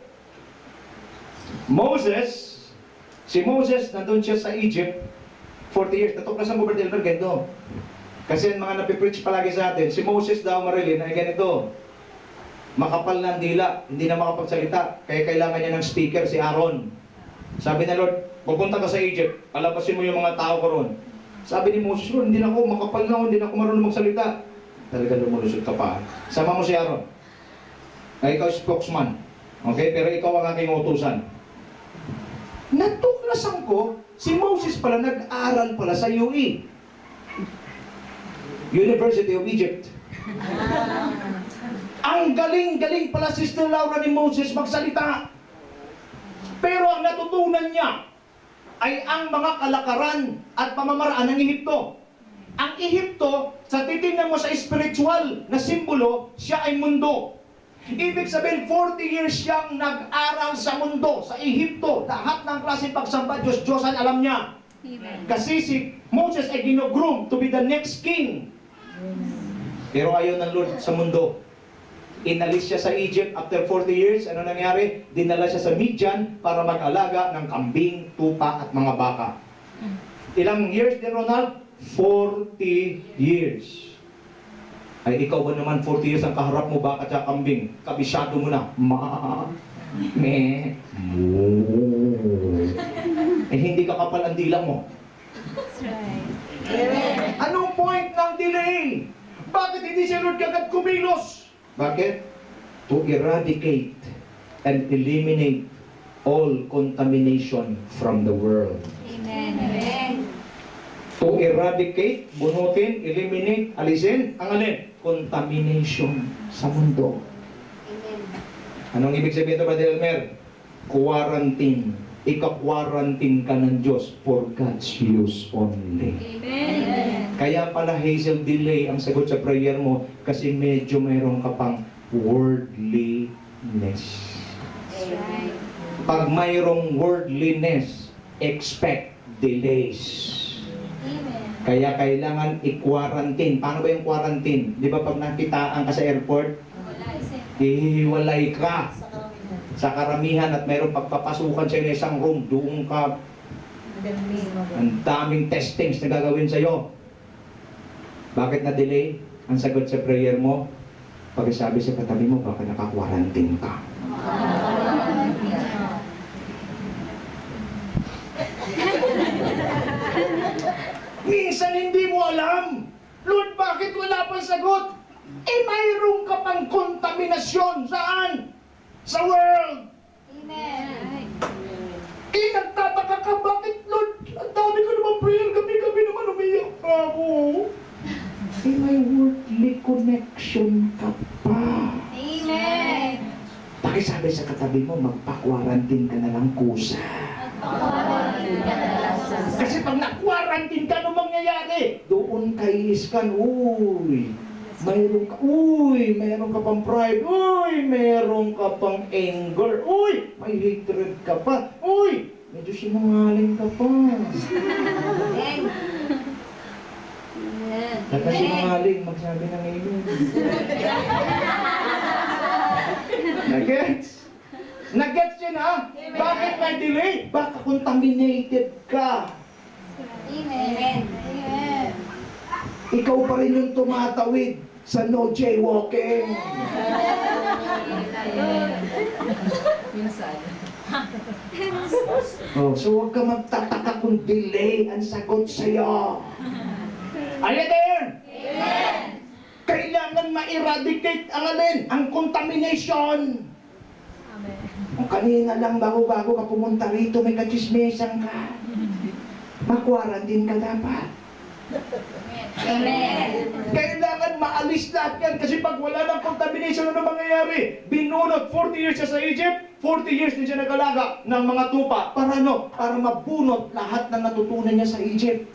Si Moses, nandun siya sa Egypt, 40 years. Natuklasan mo, Brother Elmer, ganito. Kasi ang mga napipreach palagi sa atin, si Moses daw, Marilyn, ay ganito. Makapal na ang dila, hindi na makapagsalita. Kaya kailangan niya ng speaker, si Aaron. Sabi na Lord, pupunta ka sa Egypt, palabasin mo yung mga tao ko ron. Sabi ni Moses, Lord, hindi na ako, makapal na ako, hindi na ako marunong magsalita. Talaga lumulusot ka pa. Sama mo si Aaron. Ay, ikaw spokesman. Okay? Pero ikaw ang aking utusan. Natuklasan ko, si Moses pala nag-aral pala sa UE. University of Egypt. Ang galing-galing pala si Sister Laura ni Moses magsalita. Pero ang natutunan niya ay ang mga kalakaran at pamamaraan ng Ehipto. Ang Ehipto, sa titingnan mo sa spiritual na simbolo, siya ay mundo. Ibig sabihin, 40 years siyang nag-aral sa mundo, sa Ehipto. Lahat ng klaseng pagsamba, Diyos-Diyosan alam niya. Amen. Kasi si Moses ay ginogroom to be the next king. Pero ayaw ng Lord sa mundo. Inalis siya sa Egypt after 40 years. Ano nangyari? Dinala siya sa Midian para mag-alaga ng kambing, tupa at mga baka. Ilang years din, Ronald? 40 years. Ay, ikaw ba naman 40 years ang kaharap mo, baka at kambing? Kabisyado mo na. Eh, hindi ka kapal ang dila mo. That's right. Anong point ng delay? Bakit hindi si Lord kagad kumilos? Bakit? To eradicate and eliminate all contamination from the world. Amen. Amen. To eradicate, bunutin, eliminate, alisin, ang alin? Contamination sa mundo. Amen. Anong ibig sabihin ito, Brother Elmer? quarantine. Ika-quarantine ka ng Diyos for God's use only. Amen. Kaya pala Hazel, delay ang sagot sa prayer mo kasi medyo mayroon ka pang worldliness. That's right. Pag mayroong worldliness, expect delays. Amen. Kaya kailangan i-quarantine. Paano ba yung quarantine? Di ba pag nakitaan ka sa airport, Wala isa. hihiwalay ka sa karamihan at mayroong pagpapasukan sa isang room, doon ka, ang daming testings na gagawin sa'yo. Bakit na-delay ang sagot sa prayer mo? Pagkasabi sa katabi mo, baka naka-quarantine ka. Minsan hindi mo alam, Lord, bakit wala pang sagot? Eh, mayroong ka pang kontaminasyon. Saan? Sa world. Amen. Eh, nagtataka ka, bakit, Lord? Ang dami ko naman prayer, gabi-gabi naman umiyak ka ako. Eh, may worldly connection ka pa. Amen. Pakisabi sa katabi mo, magpa-quarantine ka na lang kusa. Kasi pag na-quarantine ka, ano mangyayari? Doon ka i-scan, mayroon ka pang pride, mayroon ka pang anger, may hatred ka pa, medyo sinungaling ka pa. Amen. Nakasinungaling, magsabi ng amen. Nagets? Nagets yun ha? Bakit may delay? Baka contaminated ka. Amen. Amen. Ikaw pa rin yung tumatawid sa no jaywalking. So huwag ka magtataka kung delay ang sagot sa'yo. Are you there? Amen. Kailangan ma-eradicate ang alin? Ang contamination. Kung kanina lang bago-bago ka pumunta rito, may kachismesan ka. Ma-quarantine ka dapat. Amen. Kailangan maalis lahat yan kasi pag wala ng contamination, ano mangyayari? Binunot 40 years siya sa Egypt, 40 years din siya nag-alaga ng mga tupa. Para ano? Para mabunot lahat ng natutunan niya sa Egypt.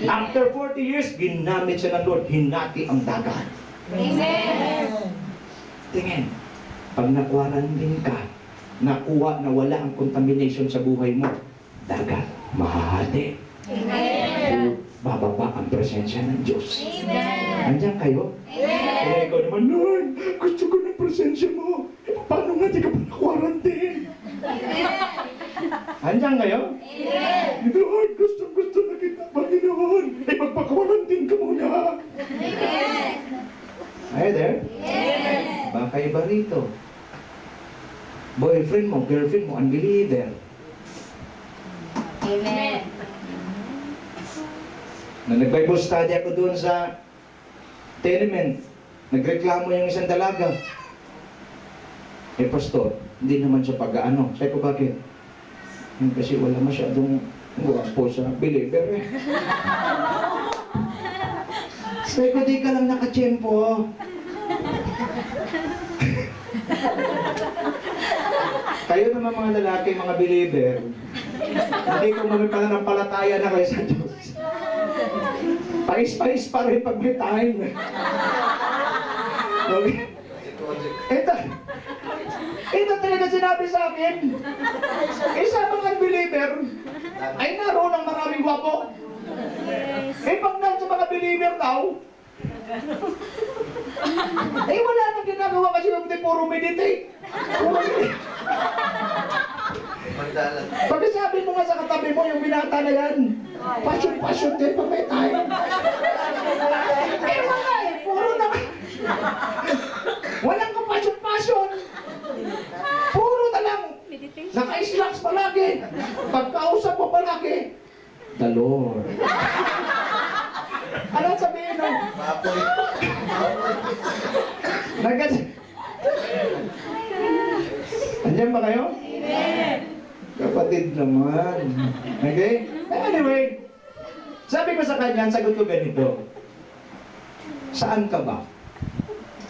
After 40 years, ginamit siya ng Lord, hinati ang dagat. Amen. Tingin, pag na-quarantine ka, nakuha na wala ang contamination sa buhay mo, dagat, mahahati. Amen. Bababa ang presensya ng Diyos. Amen. Andiyan kayo? Amen. Eh, ikaw naman, Lord, gusto ko ng presensya mo. Eh, paano nga di ka pa na-quarantine? Andiyan kayo? Amen. Lord, gusto na kita, Panginoon. Eh, magpa-quarantine ka muna. Amen. Are you there? Amen. Baka iba rito. Boyfriend mo, girlfriend mo, unbeliever. Amen. Na nag-Bible study ako doon sa tenement, nagreklamo yung isang dalaga. Eh, pastor, hindi naman siya pag-ano. Sabi ko, bakit? Kasi wala masyadong guwapo sa believer eh. Sabi ko, di ka lang nakatsyempo. Kayo naman mga lalaki, mga believer, hindi ko magpanampalataya na kayo sa Diyos. Pais-pais pa rin pag may time. Okay? Ito talaga sinabi sa akin. Isa mga unbeliever ay naroon ang maraming gwapo. Eh pag sa mga believer daw, eh wala nang ginagawa kasi puro meditate. Puro meditate. Pagkasabi mo nga sa katabi mo, yung binata na yan, passion din pag may time. Eh wala eh, puro naman. Walang compassion. Puro na lang. Naka-slacks palagi. Pagkausap mo palagi, the Lord. Ano sabihin nun? Andiyan ba kayo? Amen. Kapatid naman. Okay? Anyway, sabi ko sa kanya, sagot ko ganito. Saan ka ba?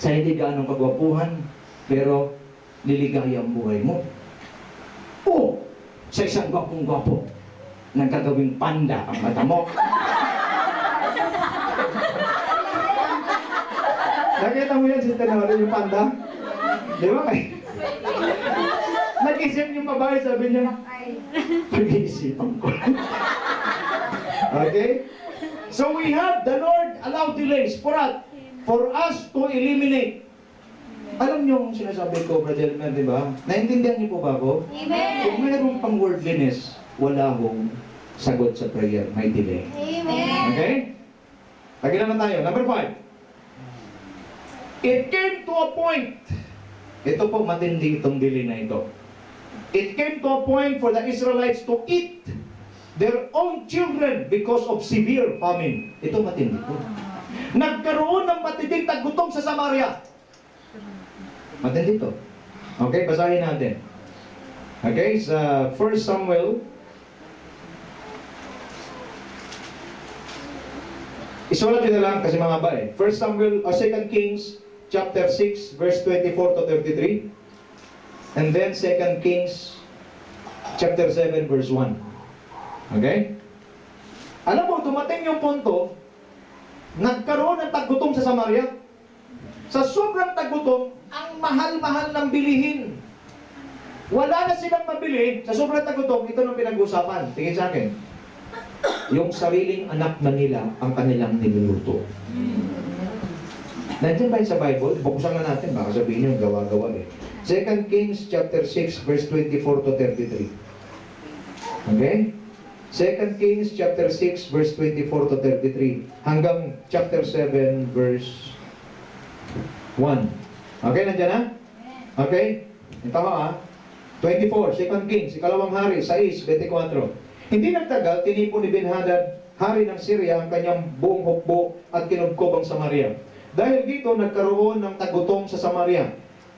Sa hindi gaanong kagwapuhan, pero liligaya ang buhay mo. Oh, sa isang gwapong-gwapo, nagkagawing panda ang mata mo. Nakita mo yan si Tenore, yung panda? Di ba? Nag-isip yung babae, sabi niya, pag-iisipan ko. Okay? So we have the Lord allow delays for us to eliminate. Alam niyo yung sinasabi ko, Brother Elmer, di ba? Naintindihan niyo po ba ako? Amen. Kung mayroong pang worldliness, wala hong sagot sa prayer, may delay. Amen. Okay? Lagi naman tayo. Number 5. It came to a point. Ito po, matindi itong delay na ito. It came to a point for the Israelites to eat their own children because of severe famine. Ito matindi po. Nagkaroon ng matinding taggutom sa Samaria. Matindi to. Okay, basahin natin. Okay, sa 1 Samuel. Isulat nyo na lang kasi mga ba eh. 1 Samuel, 2 Kings, chapter 6, verse 24 to 33. And then 2 Kings, chapter 7, verse 1. Okay? Alam mo, dumating yung punto, nagkaroon ng taggutom sa Samaria. Sa sobrang taggutom, ang mahal-mahal ng bilihin. Wala na silang mabili, sa sobrang taggutom, ito nang pinag-usapan. Tingin sa akin. Yung sariling anak na nila ang kanilang niluluto. Nandiyan ba yun sa Bible? Buksan na natin, baka sabihin nyo, gawa-gawa eh. 2 Kings chapter 6, verse 24 to 33. Okay? 2 Kings chapter 6, verse 24 to 33. Hanggang chapter 7, verse 1. Okay, nandiyan na? Okay? Ito ha. 24, 2 Kings, ikalawang hari, 6, 24. Hindi nagtagal, tinipon ni Ben-Hadad, hari ng Syria, ang kanyang buong hukbo at kinubkob ang Samaria. Dahil dito, nagkaroon ng tagutom sa Samaria.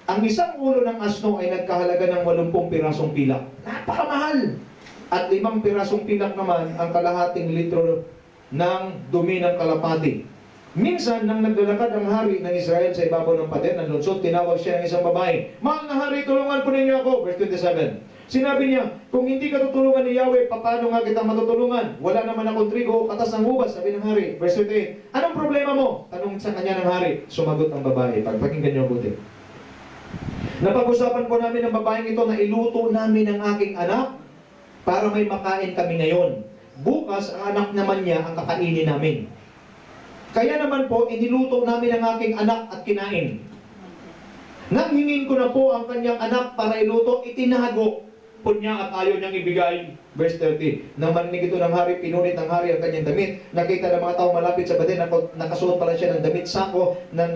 Ang isang ulo ng asno ay nagkahalaga ng 80 pirasong pilak. Napakamahal! At 5 pirasong pilak naman ang kalahating litro ng dumi ng kalapati. Minsan, nang naglalakad ang hari ng Israel sa ibabaw ng pader ng lungsod, tinawag siya ng isang babae, "Mahal na hari, tulungan po ninyo ako." Verse 27. Sinabi niya, "Kung hindi ka tutulungan ni Yahweh, paano nga kita matutulungan? Wala naman akong trigo o katas ng ubas," sabi ng hari. Verse 28. "Anong problema mo?" Tanong sa kanya ng hari. Sumagot ang babae. Pagpakinggan niyo buti. "Napag-usapan po namin ng babaeng ito na iluto namin ang aking anak para may makain kami ngayon. Bukas, ang anak naman niya ang kakainin namin. Kaya naman po, iniluto namin ang aking anak at kinain. Nang hingin ko na po ang kanyang anak para iluto, itinago po niya at ayaw niyang ibigay." Verse 30. Nang marinig ito ng hari, pinunit ng hari ang kanyang damit. Nakita ng mga tao malapit sa batin, nakasuot pala siya ng damit sako na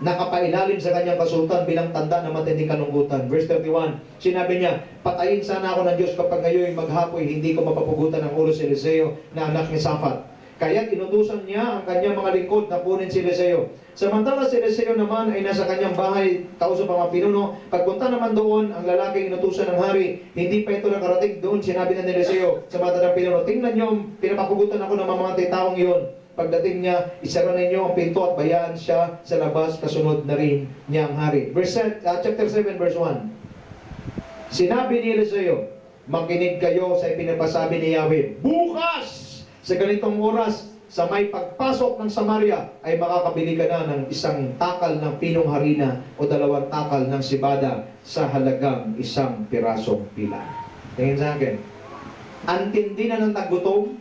nakapailalim sa kanyang kasultan bilang tanda ng matinding kalungkutan. Verse 31. Sinabi niya, "Patayin sana ako ng Diyos kapag ngayon maghapoy, hindi ko mapapugutan ang ulo si Eliseo na anak ni Safat." Kaya inutusan niya ang kanyang mga lingkod na kunin si Eliseo. Samantala si Eliseo naman ay nasa kanyang bahay, kausap ang mga pinuno. Pagpunta naman doon, ang lalaking inutusan ng hari, hindi pa ito nakarating doon. Sinabi na ni Eliseo sa mata ng pinuno, "Tingnan niyo, pinapapugutan ako ng mga taong iyon." Pagdating niya, isara ninyo ang pinto at bayaan siya sa labas, kasunod na rin niya ang hari. Chapter 7, verse 1. Sinabi ni Eliseo, "Makinig kayo sa ipinapasabi ni Yahweh. Bukas, sa ganitong oras, sa may pagpasok ng Samaria, ay makakabili ka na ng isang takal ng pinong harina o 2 takal ng sibada sa halagang 1 pirasong pila." Tingin sa akin. Ang tindi na ng tagutom,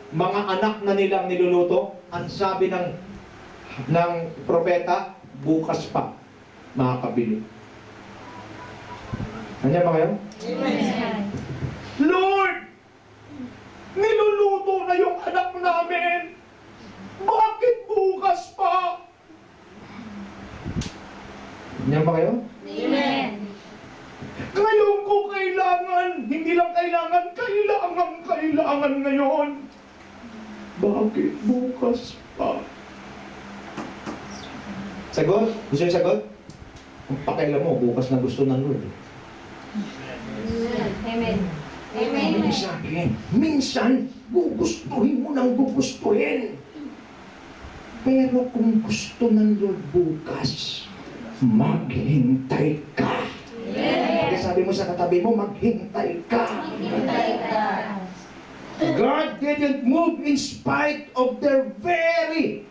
mga anak na nilang niluluto, ang sabi ng propeta, bukas pa makakabili. Nandiyan ba kayo? Amen. Lord! Niluluto na yung anak namin. Bakit bukas pa? Nandiyan ba kayo? Amen. Ngayon ko kailangan, hindi lang kailangan, kailangan ngayon. Bakit bukas pa? Sagot? Gusto yung sagot? Kung pakialam mo, bukas na gusto ng Lord. Amen. Amen. Ibig sabihin, minsan, gugustuhin mo nang gugustuhin. Pero kung gusto ng Lord bukas, maghintay ka. Amen. Kasi sa Sabi mo sa katabi mo, maghintay ka. Hintay ka. God didn't move in spite of their very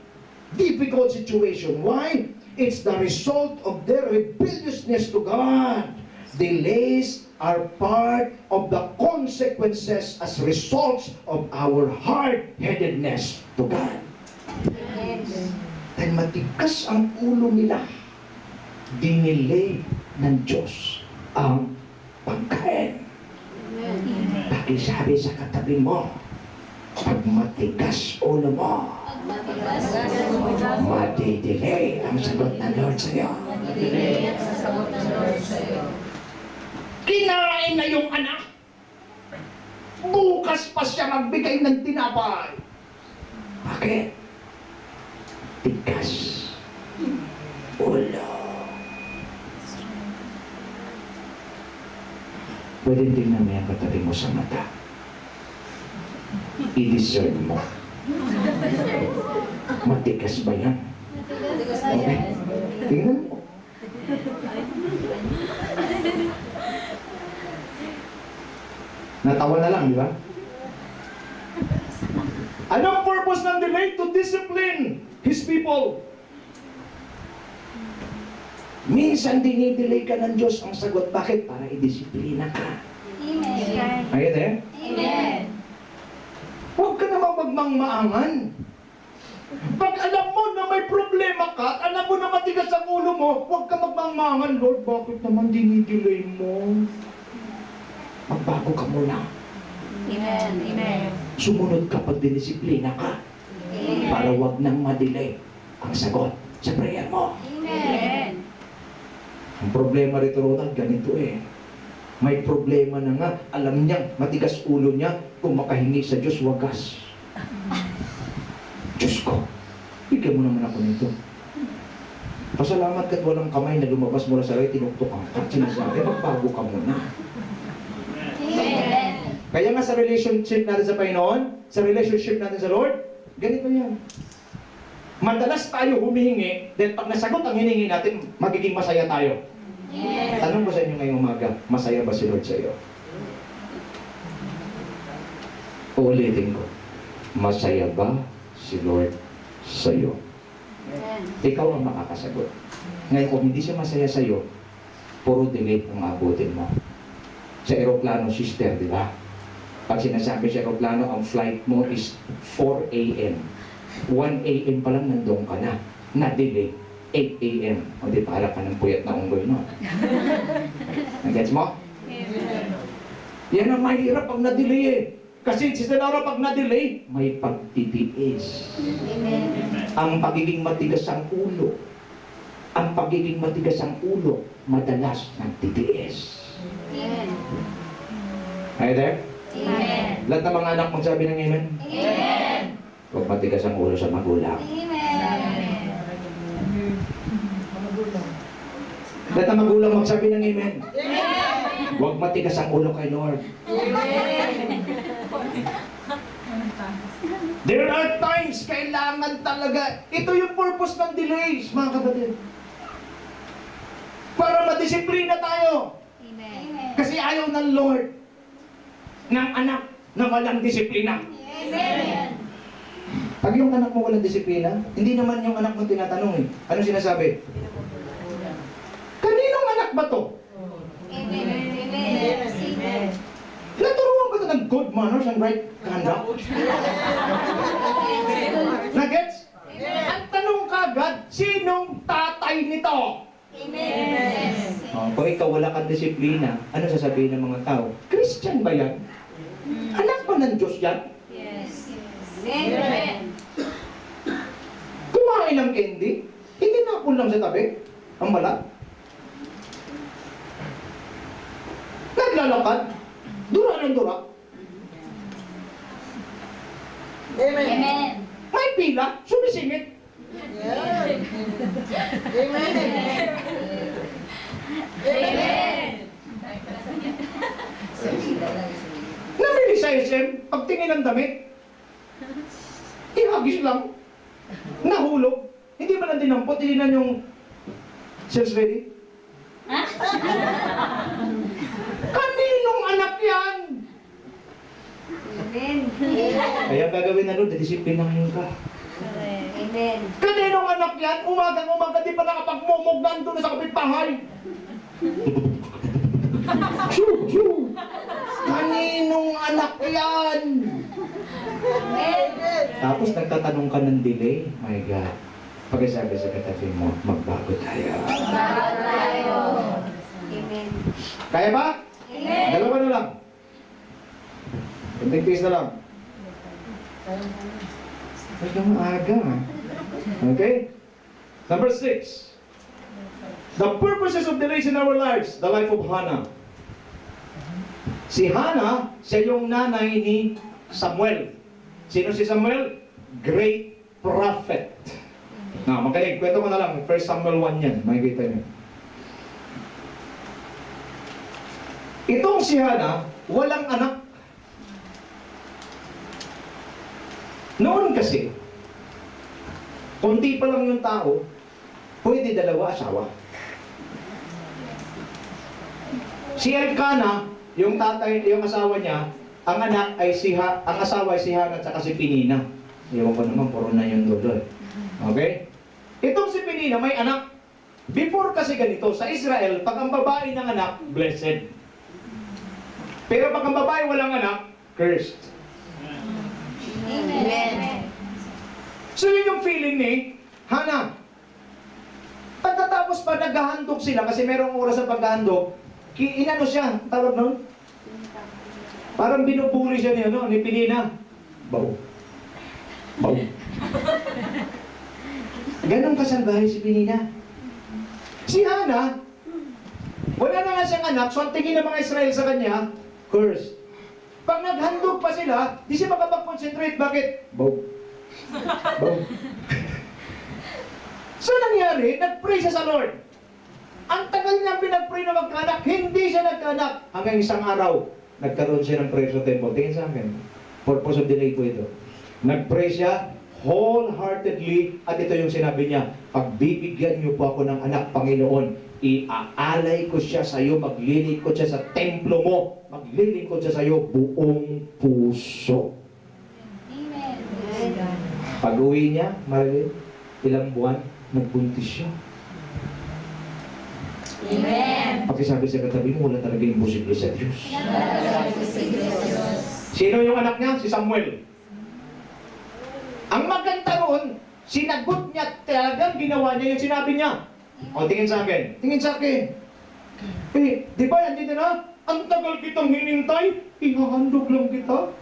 difficult situation. Why? It's the result of their rebelliousness to God. Delays are part of the consequences as results of our hard-headedness to God. Dahil matigas ang ulo nila, dinilay ng Diyos ang pagkain. Pakisabi sa katabi mo, pag matigas ulo mo, madidelay ang sagot ng Lord sa'yo. Kinain na yung anak. Bukas pa siya magbigay ng tinapay. Bakit? Tigas ulo. Pwede tingnan mo yung katabi mo sa mata. I-discern mo. Matigas ba yan? Okay? Tingnan mo. Natawa na lang, di ba? Anong purpose ng delay? To discipline His people. Minsan dinidelay ka ng Diyos ang sagot. Bakit? Para i-disiplina ka. Amen. Are you there? Amen. Huwag ka naman magmangmaangan. Pag alam mo na may problema ka at alam mo na matigas ang ulo mo, huwag ka magmangmaangan. Lord, bakit naman dinidelay mo? Magbago ka muna. Amen. Amen. Sumunod ka pag dinisiplina ka. Para wag nang madelay ang sagot sa prayer mo. Amen. Ang problema rito, Ronald, ganito eh. May problema na nga. Alam niya, matigas ulo niya, kung makahingi sa Diyos, wagas. Diyos ko, bigyan mo naman ako nito. Pasalamat ka't walang kamay na lumabas mula sa rin, tinuktukan ka. Sinasabi, magbago ka muna. Amen. Kaya nga sa relationship natin sa Panginoon, sa relationship natin sa Lord, ganito yan. Madalas tayo humihingi, dahil pag nasagot ang hiningi natin, magiging masaya tayo. Yes. Tanong ko sa inyo ngayong umaga, masaya ba si Lord sa iyo? Uulitin ko, masaya ba si Lord sa iyo? Ikaw ang makakasagot. Ngayon, kung hindi siya masaya sa iyo, puro delay ang abutin mo. Sa aeroplano, sister, di ba? Pag sinasabi sa aeroplano, ang flight mo is 4 a.m. 1 a.m. pa lang nandun ka na. Na-delay. 8 a.m. O di para ka ng puyat na unggoy, no? Nag-gets mo? Yan ang mahirap pag na-delay eh. Kasi, Sister Laura, pag na-delay, may pagtitiis. Ang pagiging matigas ang ulo. Ang pagiging matigas ang ulo, madalas nagtitiis. Are you there? Amen. Lahat ng mga anak magsabi ng amen? Amen. Huwag matigas ang ulo sa magulang. Amen. Lahat ng magulang magsabi ng amen? Huwag matigas ang ulo kay Lord. There are times kailangan talaga. Ito yung purpose ng delays, mga kapatid. Para madisiplina tayo. Amen. Kasi ayaw ng Lord ng anak na walang disiplina. Amen. Pag yung anak mo walang disiplina, hindi naman yung anak mo tinatanong eh. Ano sinasabi? Kaninong anak ba to? Amen. Amen. Naturuan ba ito ng good manners and right conduct? Nuggets? Ang tanong kagad, sinong tatay nito? Amen. Kung ikaw wala kang disiplina, ano sasabihin ng mga tao? Christian ba yan? Anak ba ng Diyos yan? Yes. Amen. Kumain ng candy? Itinapon lang sa tabi? Ang balat? Naglalakad? Dura ng dura? Amen. May pila? Sumisingit? Amen. Namili sa SM, pagtingin ng damit, ihagis lang, nahulog, hindi ba lang dinampot, hindi na yung sales ready? Kaninong anak yan? Amen. Kaya gagawin na Lord, disiplinahin ka. Amen. Kaninong anak yan? Umagang-umaga di pa nakapagmumugnan doon sa kapitbahay. Shoo, shoo. Kaninong anak yan? Amen. Tapos nagtatanong ka ng delay. My God. Pagkasabi sa katabi mo, magbago tayo. Bago tayo. Amen. Kaya ba? Amen. Dalawa na lang. Tigtis na lang. Ang aga. Okay? Number 6. The purposes of delays in our lives. The life of Hannah. Si Hannah, siya yung nanay ni Samuel. Sino si Samuel? Great prophet. Magaling. Kwento ko na lang. 1 Samuel 1 yan. Makikita niyo. Itong si Hannah, walang anak. Noon kasi, konti pa lang yung tao, pwede dalawa asawa. Si Elkanah, yung tatay, yung asawa niya, ang anak ay ang asawa ay si Hannah at saka si Penina. Ewan ko naman, puro na yung dulo. Okay? Itong si Penina may anak. Before kasi ganito, sa Israel, pag ang babae ng anak, blessed. Pero pag ang babae walang anak, cursed. Amen. So yun yung feeling ni Hannah. Pagkatapos pa naghahandog sila, kasi merong oras sa paghahandog, inano siya, tawag nun? Parang binubuli siya ni Penina. Baw. Baw. Ganon kasalbahay si Penina. Si Hannah, wala na nga siyang anak, so ang tingin ng mga Israel sa kanya, curse. Pag naghandog pa sila, di siya makapag-concentrate. Bakit? Baw. Baw. So nangyari, nag-pray siya sa Lord. Ang tagal niyang pinag-pray na magkaanak, hindi siya nagkaanak. Hanggang isang araw, nagkaroon siya ng prayer sa temple. Tingin sa akin. Purpose of delay po ito. Nag-pray siya wholeheartedly at ito yung sinabi niya, pagbibigyan niyo po ako ng anak, Panginoon, iaalay ko siya sa iyo, maglilingkod siya sa templo mo, maglilingkod siya sa iyo buong puso. Amen. Pag-uwi niya, Marilyn, ilang buwan, nagbuntis siya. Amen. Pakisabi sa katabi mo, wala talaga imposible sa Diyos. Sino yung anak niya? Si Samuel. Ang maganda roon, sinagot niya, talagang ginawa niya yung sinabi niya. O, tingin sa akin. Tingin sa akin. Di ba, andito na? Ang tagal kitang hinintay, ihahandog lang kita.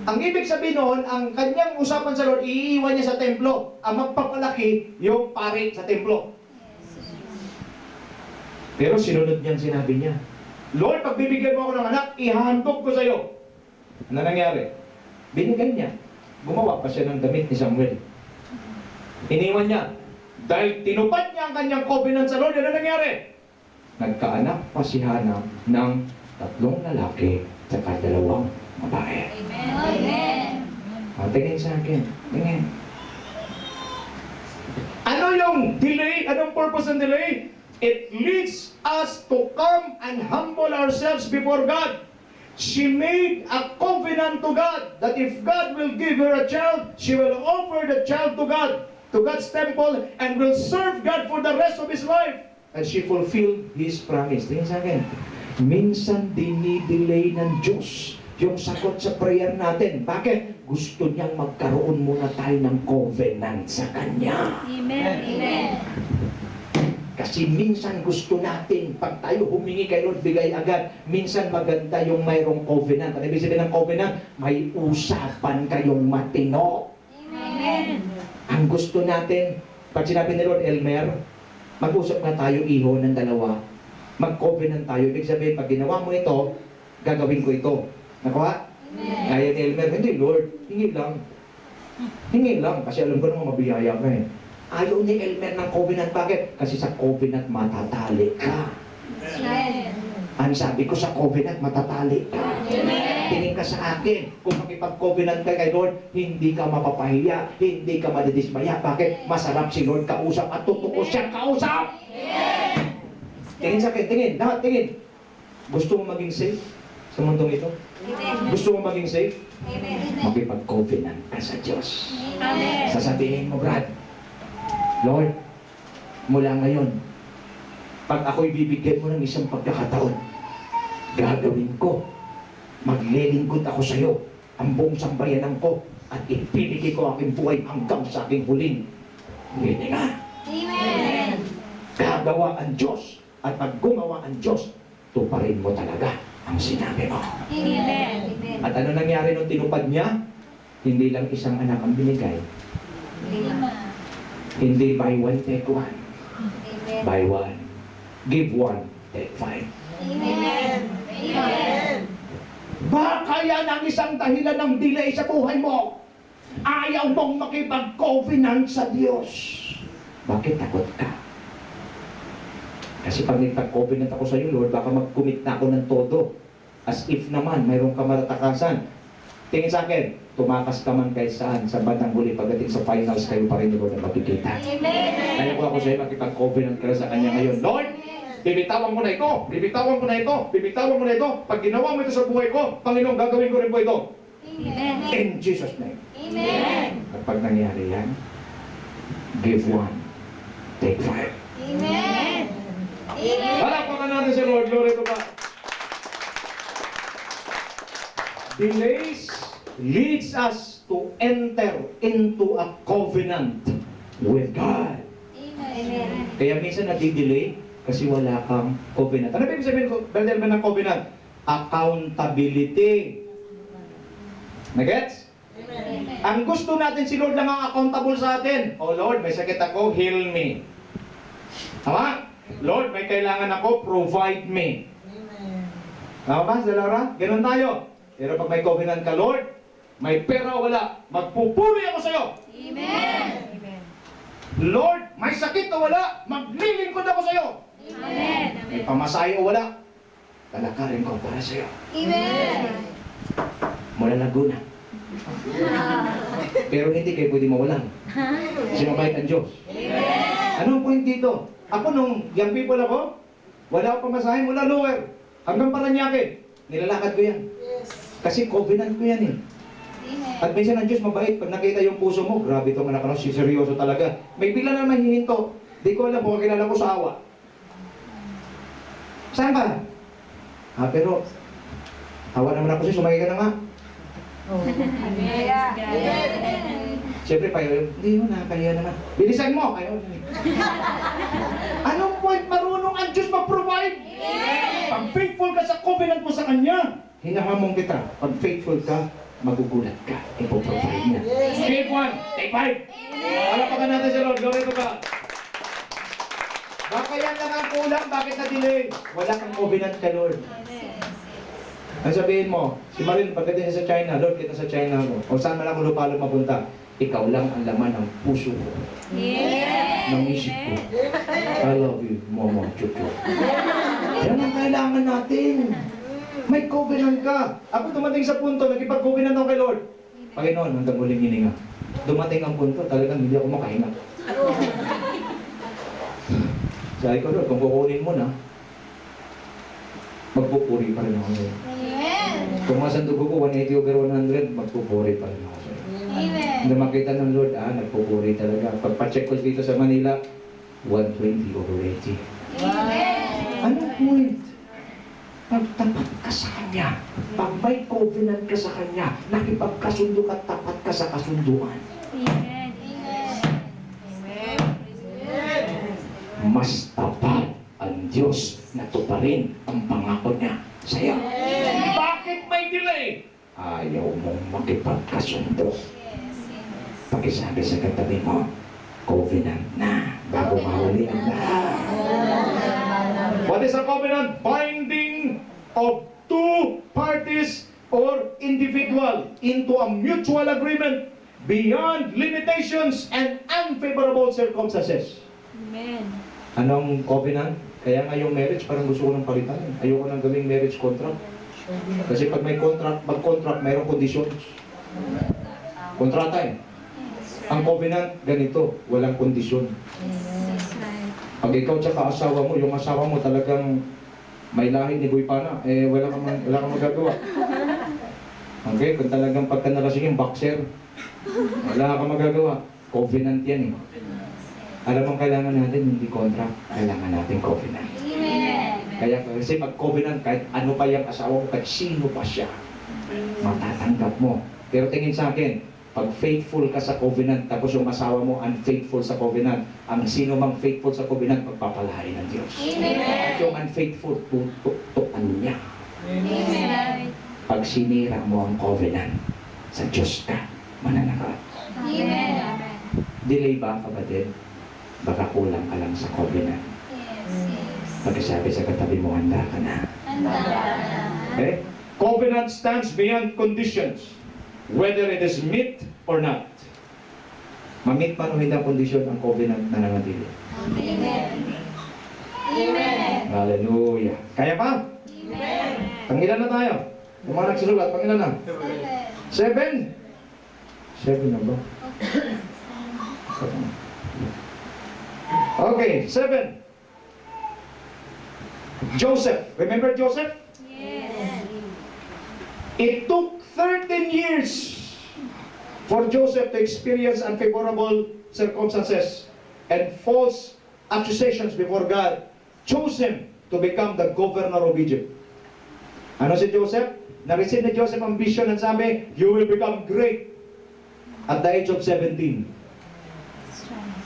Ang ibig sabihin noon, ang kanyang usapan sa Lord, iiwan niya sa templo. Ang magpapalaki, yung pari sa templo. Pero sinunod niyang sinabi niya, Lord, pagbibigyan mo ako ng anak, ihahandog ko sa iyo. Ano nangyari? Binigay niya. Gumawa pa siya ng damit ni Samuel. Iniwan niya. Dahil tinupad niya ang kanyang covenant sa Lord, ano nangyari? Nagkaanak pa si Hannah ng 3 lalaki at 2 babae. Amen. Tingin sa akin. Tingin. Ano yung delay? Anong purpose ng delay? It leads us to come and humble ourselves before God. She made a covenant to God that if God will give her a child, she will offer the child to God, to God's temple, and will serve God for the rest of his life. And she fulfilled His promise. Tingin sa akin. Minsan dinidelay ng Diyos yung sagot sa prayer natin. Bakit? Gusto niyang magkaroon muna tayo ng covenant sa Kanya. Amen. Amen. Kasi minsan gusto natin, pag tayo humingi kay Lord, bigay agad. Minsan maganda yung mayroong covenant. Ano ibig sabihin ng covenant? May usapan kayong matino. Amen. Ang gusto natin, pag sinabi ni Lord, Elmer, mag-usap na tayo, iho, ng dalawa. Mag-covenant tayo. Ibig sabihin, pag ginawa mo ito, gagawin ko ito. Nakuha? Amen. Kaya ni Elmer, hindi Lord, hingi lang. Hingi lang, kasi alam ko naman mabiyaya ka eh. Ayaw ni Elmer ng covenant. Bakit? Kasi sa covenant matatali ka. Amen. Ang sabi ko sa covenant, matatali ka. Amen. Tingin ka sa akin. Kung makipag-covenant ka kay Lord, hindi ka mapapahiya, hindi ka madidismaya. Bakit? Masarap si Lord kausap at totoo siyang kausap. Amen. Tingin sa akin, tingin. Lahat tingin. Gusto mo maging safe sa mundong ito? Gusto mo maging safe? Makipag-covenant ka sa Diyos. Amen. Sasabihin mo, Brad, Lord, mula ngayon, pag ako'y bibigyan mo ng isang pagkakataon, gagawin ko, maglilingkod ako sa iyo, ang buong sambayanan ko, at ipinigay ko aking buhay hanggang sa aking huling hininga. Amen. Gagawa ang Diyos, at pag gumawa ang Diyos, tuparin mo talaga ang sinabi mo. Amen. At ano nangyari nung tinupad niya? Hindi lang isang anak ang binigay. Hindi buy one, take one. Buy one. Give one, take five. Amen. Amen. Baka yan ang isang dahilan ng delay sa buhay mo. Ayaw mong makipag-covenant sa Diyos. Bakit takot ka? Kasi pag nagpag-covenant ako sa iyo, Lord, baka mag-commit na ako ng todo. As if naman, mayroong kamatakasan. Tingin sa akin, tumakas ka man kahit saan, sa bandang huli, pagdating sa finals, kayo pa rin ni Lord na makikita. Amen. Kaya ko ako sa iyo, makipag-covenant ka sa Kanya ngayon. Lord, bibitawan ko na ito, bibitawan ko na ito, bibitawan ko na ito. Pag ginawa mo ito sa buhay ko, Panginoon, gagawin ko rin po ito. Amen. In Jesus' name. Amen. Kapag nangyari yan, give one, take five. Amen. Amen. Palakpakan natin si Lord, glory to God. Delays leads us to enter into a covenant with God. Amen. Kaya minsan nadidelay kasi wala kang covenant. Ano ba ibig sabihin ng covenant? Accountability. Nagets? Ang gusto natin, si Lord lang ang accountable sa atin. Oh Lord, may sakit ako, heal me. Tama? Lord, may kailangan ako, provide me. Tama ba, Laura? Ganun tayo. Pero pag may covenant ka, Lord, may pera o wala, magpupuri ako sa iyo. Amen. Lord, may sakit o wala, maglilingkod ako sa iyo. Amen. May pamasahe o wala, lalakarin ko para sa iyo. Amen. Mula Laguna. Pero hindi kayo pwede mawalan. Kasi mabait ang Diyos. Anong point dito? Ako nung young people ako, wala akong pamasahe mula lower hanggang Paranaque. Nilalakad ko yan. Kasi covenant ko yan eh. At minsan ang Diyos mabait. Pag nakita yung puso mo, grabe itong anak ko, si seryoso talaga. May bigla na mahihinto. Di ko alam kung kakilala ko sa awa. Saan ka? Pero, awa naman ako siya, sumakay ka na nga. Siyempre, payo, hindi mo nakakaya naman. Bilisan mo! Ayaw. Anong point? Marunong ang Diyos mag-provide? Pag faithful ka sa covenant mo sa Kanya, hinahamon kita. Pag faithful ka, magugulat ka. Ipoprovide niya. Give one, take five. Palapakan natin si Lord. Glory to God. Baka yan lang ang kulang. Bakit na-delay? Wala kang covenant ka, Lord. Ang sabihin mo, si Marin, pagdating sa China, Lord, kita sa China mo. O saan man ako lupalong mapunta, ikaw lang ang laman ng puso ko. Ng isip ko. I love you, Mama, Chucho. Yan ang kailangan natin. May covenant ka. Ako dumating sa punto, nagipag-covenant ako kay Lord. Panginoon, hanggang huling hininga. Dumating ang punto, talagang hindi ako makahinga. Sabi ko, Lord, kung kukunin mo na, magpupuri pa rin ako ngayon. Kung masang dugo ko, 180 over 100, magpupuri pa rin ako sa'yo. Nung makita ng Lord, nagpupuri talaga. Pagpa-check ko dito sa Manila, 120 over 80. Anong point? Pagtapat ka sa Kanya. Pag may covenant ka sa Kanya, nakipagkasundo ka, tapat ka sa kasunduan. Mas tapat ang Diyos na tuparin ang pangako niya sa iyo. Bakit may delay? Ayaw mong makipagkasundo. Pakisabi sa katabi mo, covenant na bago mahuli ang lahat. What is a covenant? Binding of two parties or individual into a mutual agreement beyond limitations and unfavorable circumstances. Amen. Anong covenant? Kaya nga yung marriage, parang gusto ko nang palitan. Ayoko nang gawing marriage contract. Kasi pag may contract, mag-contract, mayroong conditions. Kontrata eh. Ang covenant, ganito, walang kondisyon. Pag ikaw tsaka asawa mo, yung asawa mo talagang may lahi ni Boy Pana, wala kang magagawa. Okay, kung talagang pagka nalasing yung boxer, wala kang magagawa. Covenant yan eh. Alam mo, kailangan natin hindi kontra, kailangan natin covenant. Kaya kasi pag covenant, kahit ano pa yung asawa mo, kahit sino pa siya, matatanggap mo. Pero tingin sa akin, pag faithful ka sa covenant, tapos yung asawa mo unfaithful sa covenant, ang sino mang faithful sa covenant, pagpapalain ng Diyos. At yung unfaithful, tutuan niya. Pag sinira mo ang covenant, sa Diyos ka, mananagat. Delay ba, kapatid? Baka kulang ka lang sa covenant. Pagkasabi sa katabi mo, handa ka na. Okay? Covenant stands beyond conditions, whether it is meet or not. Mamit pa o hindi ang kondisyon ang covenant na nanatili. Hallelujah. Kaya pa? Pangilan na tayo. Yung mga nagsinulat, pangilan na? 7. 7 na ba? Okay, 7. Joseph. Remember Joseph? It took 13 years for Joseph to experience unfavorable circumstances and false accusations before God chose him to become the governor of Egypt. Ano si Joseph? Na-receive ni Joseph ang vision at sabi, you will become great at the age of 17.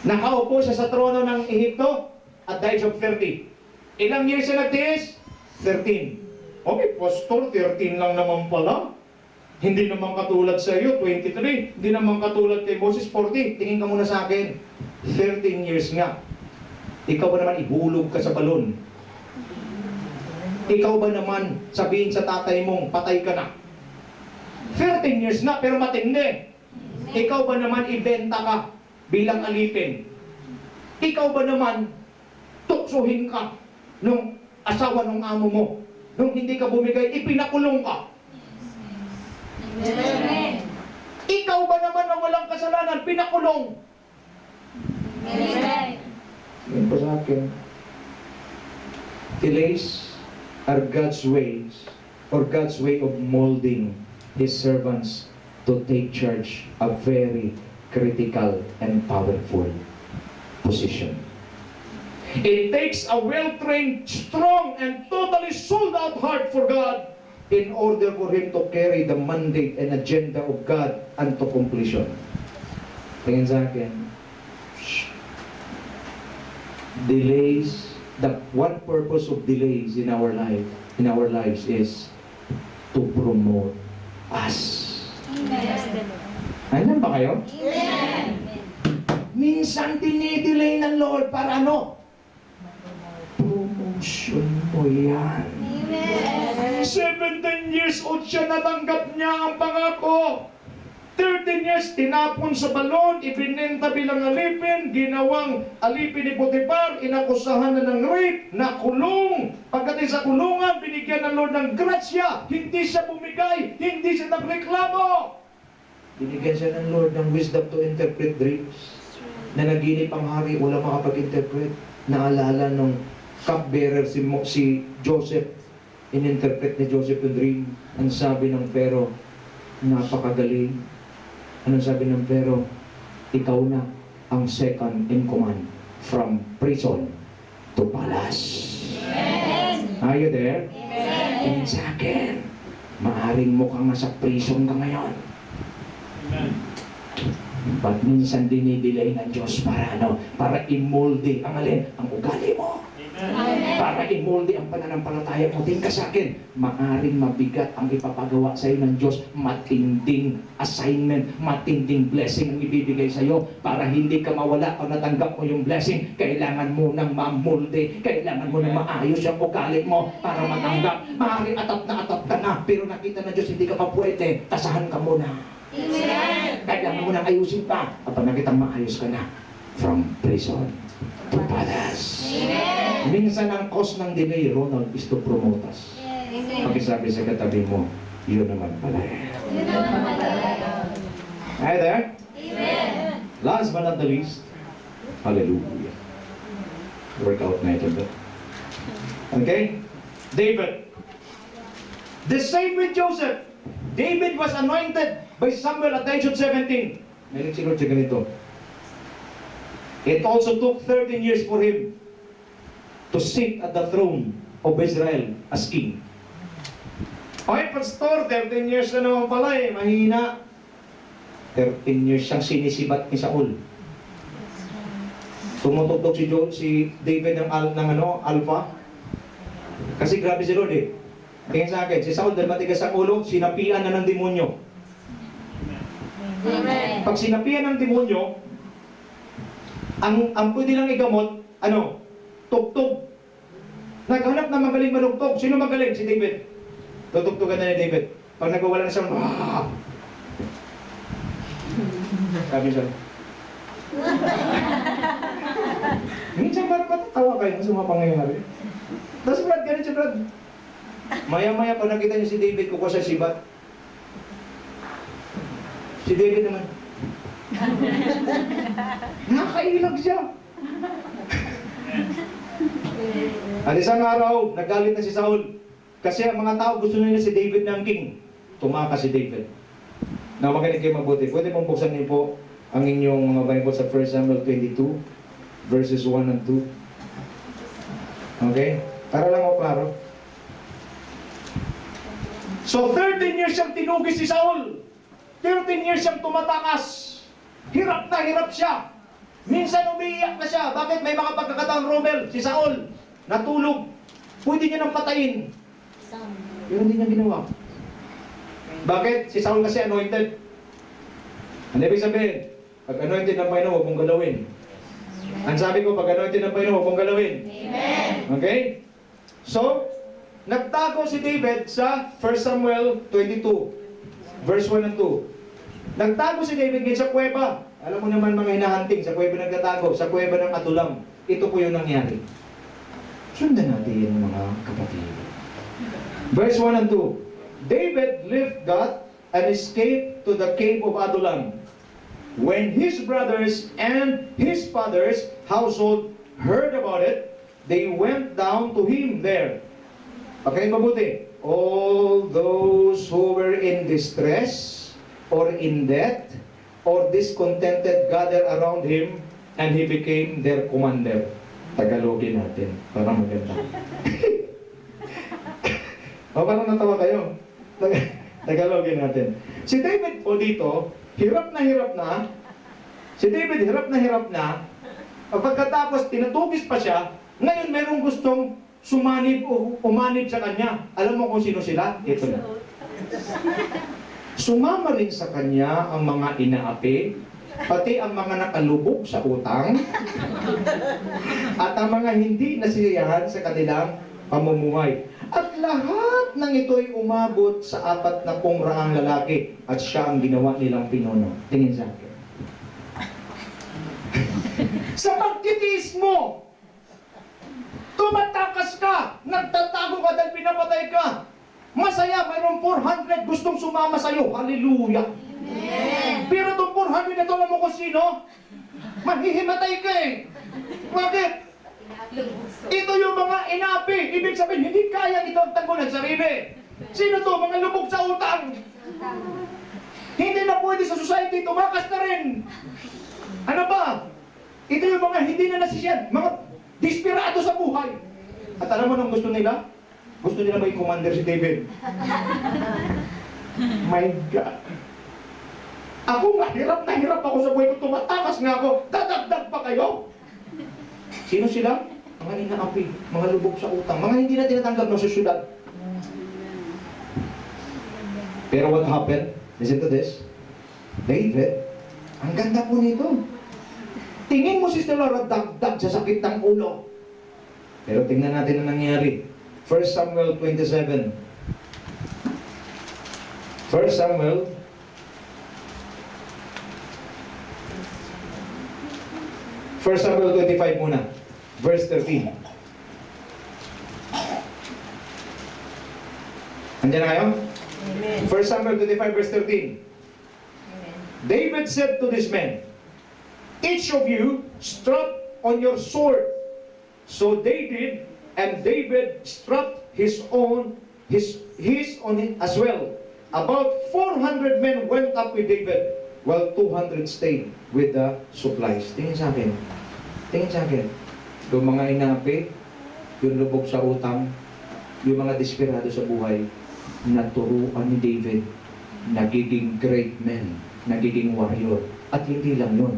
Nakaupo siya sa trono ng Ehipto at the age of 30. Ilang years siya nagtiis? 13. Okay, pastor, 13 lang naman pala. Hindi naman katulad sa iyo, 23. Hindi naman katulad kay Moses, 40. Tingin ka muna sa akin. 13 years nga. Ikaw ba naman ihulog ka sa balon? Ikaw ba naman sabihin sa tatay mong patay ka na? 13 years na, pero matindi. Ikaw ba naman ibenta ka bilang alipin? Ikaw ba naman tuksuhin ka nung asawa ng amo mo? Nung hindi ka bumigay, ipinakulong ka? Ikaw ba naman na walang kasalanan, pinakulong? Yan pa sa akin. Delays are God's ways or God's way of molding His servants to take charge of very critical and powerful position. It takes a well-trained, strong, and totally sold-out heart for God In order for him to carry the mandate and agenda of God unto completion. Tingin sa akin, delays, the one purpose of delays in our lives is to promote us. Amen ba kayo? Minsan dinidelay ng Lord para ano? Promotion mo yan. 17 years old siya, natanggap niya ang pangako. 13 years, tinapon sa balon, ibinenta bilang alipin, ginawang alipin ni Potiphar, inakusahan na ng rape, nakulong. Pagdating sa kulungan, binigyan ng Lord ng grasya, hindi siya bumigay, hindi siya nagreklamo. Binigyan siya ng Lord ng wisdom to interpret dreams. Na naginip ang hari, wala makapag-interpret. Naalala nung cupbearer si Joseph. In-interpret ni Joseph yung dream. Ang sabi ng Pharaoh, napakagaling. Anong sabi ng Pharaoh? Ikaw na ang second in command from prison to palace. Amen. Are you there? Amen. Sa akin, maaring mukhang nasa prison ka ngayon. Amen. But minsan dinidelay ng Diyos para ano? Para imolde ang alin? Ang ugali mo. Amen. Para imolde ang pananampalataya mo. Tingin ka sa akin, maaring mabigat ang ipapagawa sa iyo ng Diyos. Matinding assignment, matinding blessing ang ibibigay sa iyo. Para hindi ka mawala pag natanggap mo yung blessing, kailangan mo nang mamolde. Kailangan mo nang maayos yung ugali mo para matanggap. Maaring atap ka na, pero nakita ng Diyos hindi ka pa pwede. Tasahan ka muna. Amen. Kailangan mo nang ayusin pa. Kapag nakita maayos ka na, from prison to palace. Amen. Minsan ang cause ng delay, Ronald, is to promote us. Pakisabi sa katabi mo, yun naman pala eh. Hi there. Amen. Last but not the least, hallelujah. Workout na ito ba? Okay? David. The same with Joseph. David was anointed by Samuel at the age of 17. May nagsinod siya ganito. It also took 13 years for him to sit at the throne of Israel as king. Okay, Pastor, 13 years na naman pala eh, mahina. 13 years siyang sinisibat ni Saul. Tumutugtog si David ng alpha. Kasi grabe si Lord eh. Tingin sa akin, si Saul dahil matigas ang ulo, sinapian na ng demonyo. Amen. Pag sinapian ng demonyo, ang pwede lang igamot, tugtog. Naghanap na magaling manugtog. Sino magaling? Si David. Tutugtugan na ni David. Pag nagwawala na siya, sabi siya. Minsan parang matatawa kayo sa mga pangyayari. Tapos Brad, ganun siya Brad. Maya-maya pag nakita niyo si David, kukuha siya sibat. Si David naman. Nakailag siya. At isang araw, nagalit na si Saul. Kasi ang mga tao gusto nila si David ng king. Tumakas si David. Na makinig kayo mabuti. Pwede pong buksan niyo po ang inyong mga Bible sa 1 Samuel 22, verses 1 and 2. Okay? Para lang ako klaro. So 13 years siyang tinugis si Saul. 13 years siyang tumatakas. Hirap na hirap siya. Minsan umiiyak na siya. Bakit? May mga pagkakataon, Romel, si Saul, natulog. Pwede niya nang patayin. Pero hindi niya ginawa. Bakit? Si Saul kasi anointed. Ano ibig sabihin? Pag anointed ng Panginoon, huwag mong galawin. Ang sabi ko, pag anointed ng Panginoon, huwag mong galawin. Amen. Okay? So, nagtago si David sa 1 Samuel 22, verse 1 and 2. Nagtago si David ngayon sa kuweba. Alam mo naman mga hinahunting, sa kuweba nagtatago, sa kuweba ng Adulam. Ito po yung nangyari. Sundan natin yung mga kapatid. Verse 1 and 2. David left Gath and escaped to the cave of Adullam. When his brothers and his father's household heard about it, they went down to him there. Okay, mabuti. All those who were in distress or in debt or discontented gathered around him and he became their commander. Tagalogin natin para maganda. O, parang natawa kayo. Tagalogin natin. Si David po dito, hirap na. Si David hirap na. Pagkatapos tinatugis pa siya, ngayon merong gustong sumanib o umanib sa kanya. Alam mo kung sino sila? Ito na. Sumama rin sa kanya ang mga inaapi, pati ang mga nakalubog sa utang, at ang mga hindi nasiyahan sa kanilang pamumuhay. At lahat ng ito ay umabot sa 40 lalaki at siya ang ginawa nilang pinuno. Tingin sa akin. Sa pagtitiis mo, tumatakas ka, nagtatago ka dahil pinapatay ka. Masaya, mayroong 400 gustong sumama sa'yo. Hallelujah. Amen. Pero itong 400 na ito, alam mo kung sino? Mahihimatay ka eh. Bakit? Ito yung mga inapi. Ibig sabihin, hindi kaya ito ang tanggol ng sarili. Sino to? Mga lubog sa utang. Hindi na pwede sa society, tumakas na rin. Ano ba? Ito yung mga hindi na nasisyan. Mga desperado sa buhay. At alam mo nang gusto nila? Gusto nila may commander si David. My God. Ako nga, hirap na hirap ako sa buhay ko. Tumatakas nga ako. Dadagdag pa kayo. Sino sila? Mga inaapi, mga lubog sa utang, mga hindi na tinatanggap ng susyudad. Pero what happened? Listen to this. David, ang ganda po nito. Tingin mo si Laura, dagdag sa sakit ng ulo. Pero tingnan natin ang nangyari. 1 Samuel 27. 1 Samuel 25 muna. Verse 13. Andiyan na kayo? Amen. 1 Samuel 25 verse 13. David said to this man, each of you strap on your sword. So they did, and David strapped his on it as well. About 400 men went up with David, while 200 stayed with the supplies. Tingin sa akin. Tingin sa akin. Yung mga inapi, yung lubog sa utang, yung mga desperado sa buhay, naturuan ni David, nagiging great men, nagiging warrior. At hindi lang yun.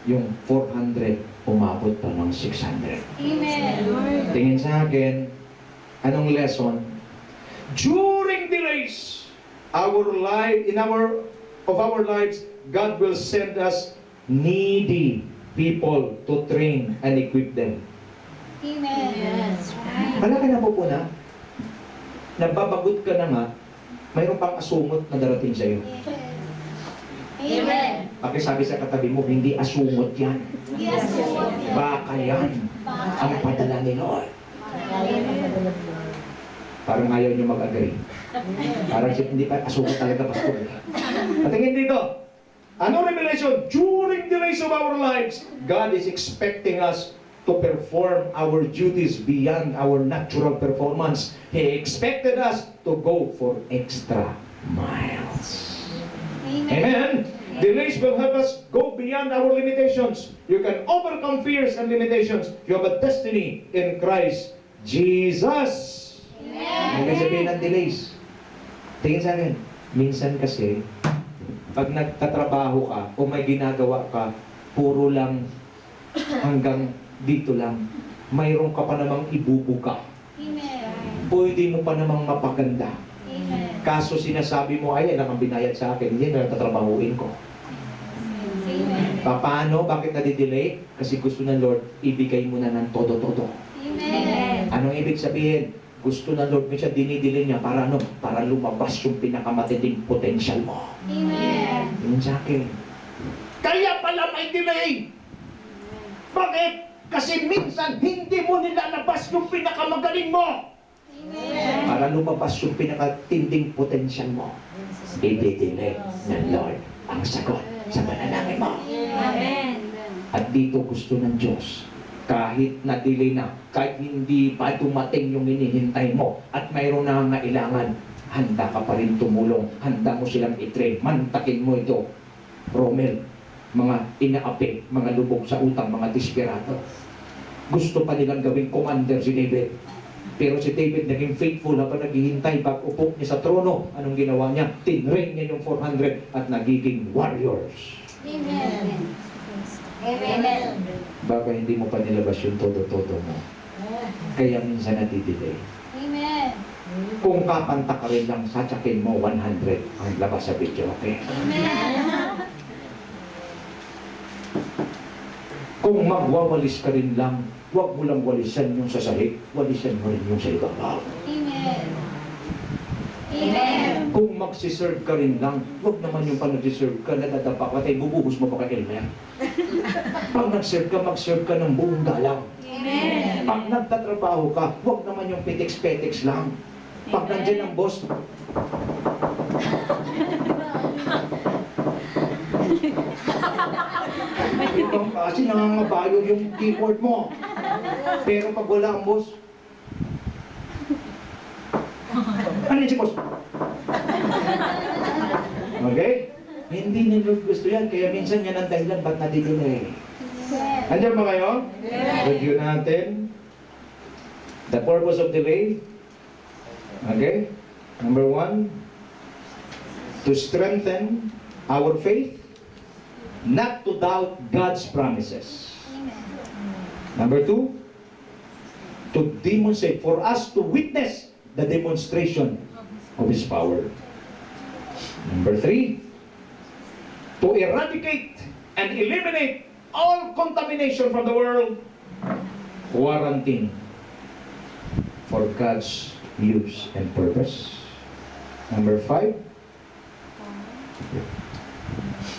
Yung 400, umabot pa ng 600. Amen. Tingin sa akin, anong lesson? During the race, in our lives, God will send us needy people to train and equip them. Amen. Yes. Wala ka na po na, nababagot ka na nga, mayroon pang asungot na darating sa iyo. Amen. Pakisabi sa katabi mo, hindi asungot yan. Yes, Lord. Baka yan ang padala ni Lord. Parang ayaw nyo mag-agree. Parang hindi pa asungot talaga, pastor. Patingin dito. Ano revelation? During the race of our lives, God is expecting us to perform our duties beyond our natural performance. He expected us to go for extra miles. Amen. The race will help us go beyond our limitations. You can overcome fears and limitations. You have a destiny in Christ Jesus. Ang sabihin ng delays. Tingin sa akin, minsan kasi, pag nagtatrabaho ka o may ginagawa ka, puro lang hanggang dito lang, mayroon ka pa namang ibubuka. Pwede mo pa namang mapaganda. Kaso sinasabi mo, ay, yan ang binayad sa akin, yan ang tatrabahuin ko. Paano? Bakit nadidelay? Kasi gusto ng Lord, ibigay mo na ng todo-todo. Anong ibig sabihin? Gusto ng Lord mo siya, dinidelay niya para ano? Para lumabas yung pinakamatinding potential mo. Yun sa akin. Kaya pala may delay! Bakit? Kasi minsan hindi mo nilalabas yung pinakamagaling mo. Para lumabas yung pinakatinding potential mo, i-delay ng Lord ang sagot sa panalangin mo. At dito gusto ng Diyos, kahit na-delay na, kahit hindi pa dumating yung hinihintay mo, at mayroon na kailangan, handa ka pa rin tumulong, handa mo silang i-train, mantakin mo ito. Romel, mga inaapi, mga lubog sa utang, mga desperado. Gusto pa nilang gawing commander si David. Pero si David naging faithful habang naghihintay pag upo niya sa trono. Anong ginawa niya? Tinrain niya yung 400 at nagiging warriors. Amen. Amen. Baka hindi mo pa nilabas yung todo-todo mo. Kaya minsan natidelay. Amen. Kung kakanta ka rin lang, satsakin mo 100 ang labas sa video, okay? Amen. Kung magwawalis ka rin lang, huwag mo lang walisan yung sa sahig, walisan mo rin yung sa ibabaw. Amen. Amen. Kung magsiserve ka rin lang, huwag naman yung pag nagsiserve ka, nadadapa ka, tayo bubuhos mo pa ka Elmer. Pag nag-serve ka ng buong galang. Amen. Pag nagtatrabaho ka, huwag naman yung petix-petix lang. Pag nandiyan ang boss, ibang kasi nangangabayog yung keyboard mo. Pero pag wala ang boss, ano yun si boss? Okay? Hindi ni Lord gusto yan, kaya minsan yan ang dahilan ba't nadidelay. Andiyan ba kayo? Review natin. The purpose of delay. Okay? Number 1, to strengthen our faith, not to doubt God's promises. Number 2, to demonstrate, for us to witness the demonstration of His power. Number 3, to eradicate and eliminate all contamination from the world, quarantine for God's use and purpose. Number 5,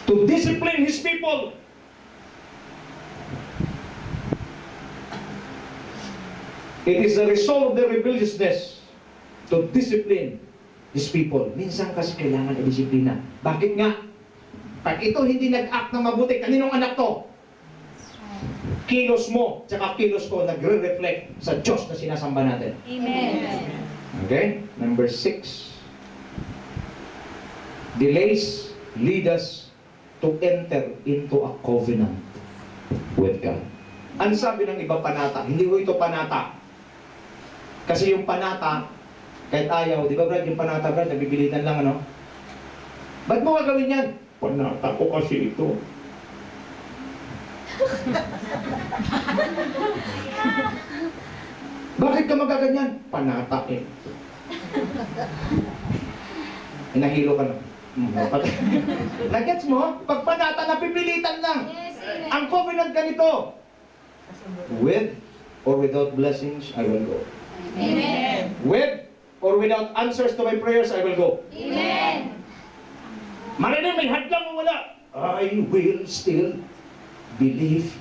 to discipline His people. It is the result of the rebelliousness to discipline His people. Minsan kasi kailangan i-disiplina. Bakit nga? Pag ito hindi nag-act na mabuti, kaninong anak to? kilos mo, tsaka kilos ko, nagre-reflect sa Diyos na sinasamba natin. Amen. Okay? Number 6. Delays lead us to enter into a covenant with God. Ang sabi ng iba panata, hindi ko ito panata. Kasi yung panata, kahit ayaw, di ba Brad, yung panata Brad, nabibilitan lang ano? Ba't mo gagawin yan? Panata ko kasi ito. Bakit ka magaganyan? Panata eh. Nahilo ka na. Nagets mo? Pag panata, napipilitan lang. Yes, amen. Ang covenant ganito. With or without blessings, I will go. Amen. With or without answers to my prayers, I will go. Amen. Marinig, may hadlang o wala. I will still believe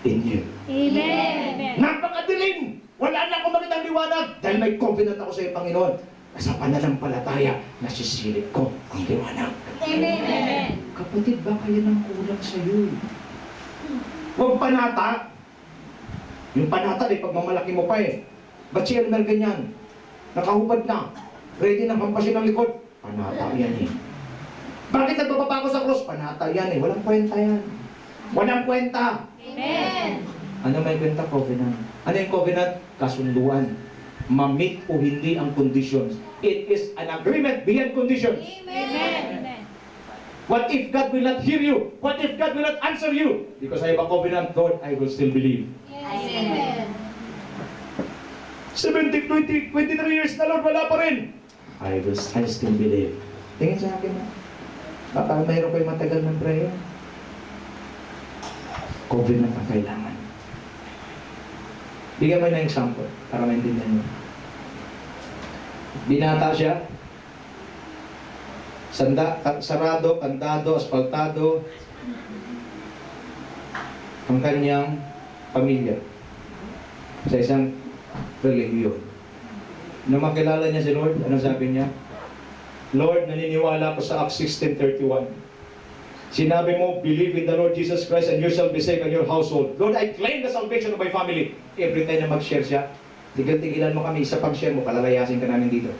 in you. Amen. Napakadilim! Wala na akong makitang liwanag dahil may covenant ako sa iyo, Panginoon. Sa pananampalataya, nasisilip ko ang liwanag. Amen. Kapatid, baka yan ang kulang sa iyo. Huwag panata. Yung panata, pagmamalaki mo pa eh. Ba't si Elmer ganyan? Nakahubad na. Ready na pampasin ng likod. Panata yan eh. Bakit nagbababa ako sa cross? Panata yan eh. Walang kwenta yan. Walang kwenta. Amen. Ano may kwenta? Covenant. Ano yung covenant? Kasunduan. Ma-meet o hindi ang conditions. It is an agreement beyond conditions. Amen. What if God will not hear you? What if God will not answer you? Because I have a covenant, Lord, I will still believe. Amen. 70, 20, 23 years na, Lord, wala pa rin. I still believe. Tingin sa akin na. Baka mayroon kayo matagal ng prayer. Covenant ang kailangan. Bigyan mo na example para maintindihan mo. Binata siya. Sarado, kandado, asfaltado. Ang kanyang pamilya. Sa isang relihiyon. Nung makilala niya si Lord, ano sabi niya? Lord, naniniwala ko sa Acts 16:31. Sinabi mo, believe in the Lord Jesus Christ and you shall be saved and your household. Lord, I claim the salvation of my family. Every time na mag-share siya, tigil-tigilan mo kami, isa pang share mo, palalayasin ka namin dito.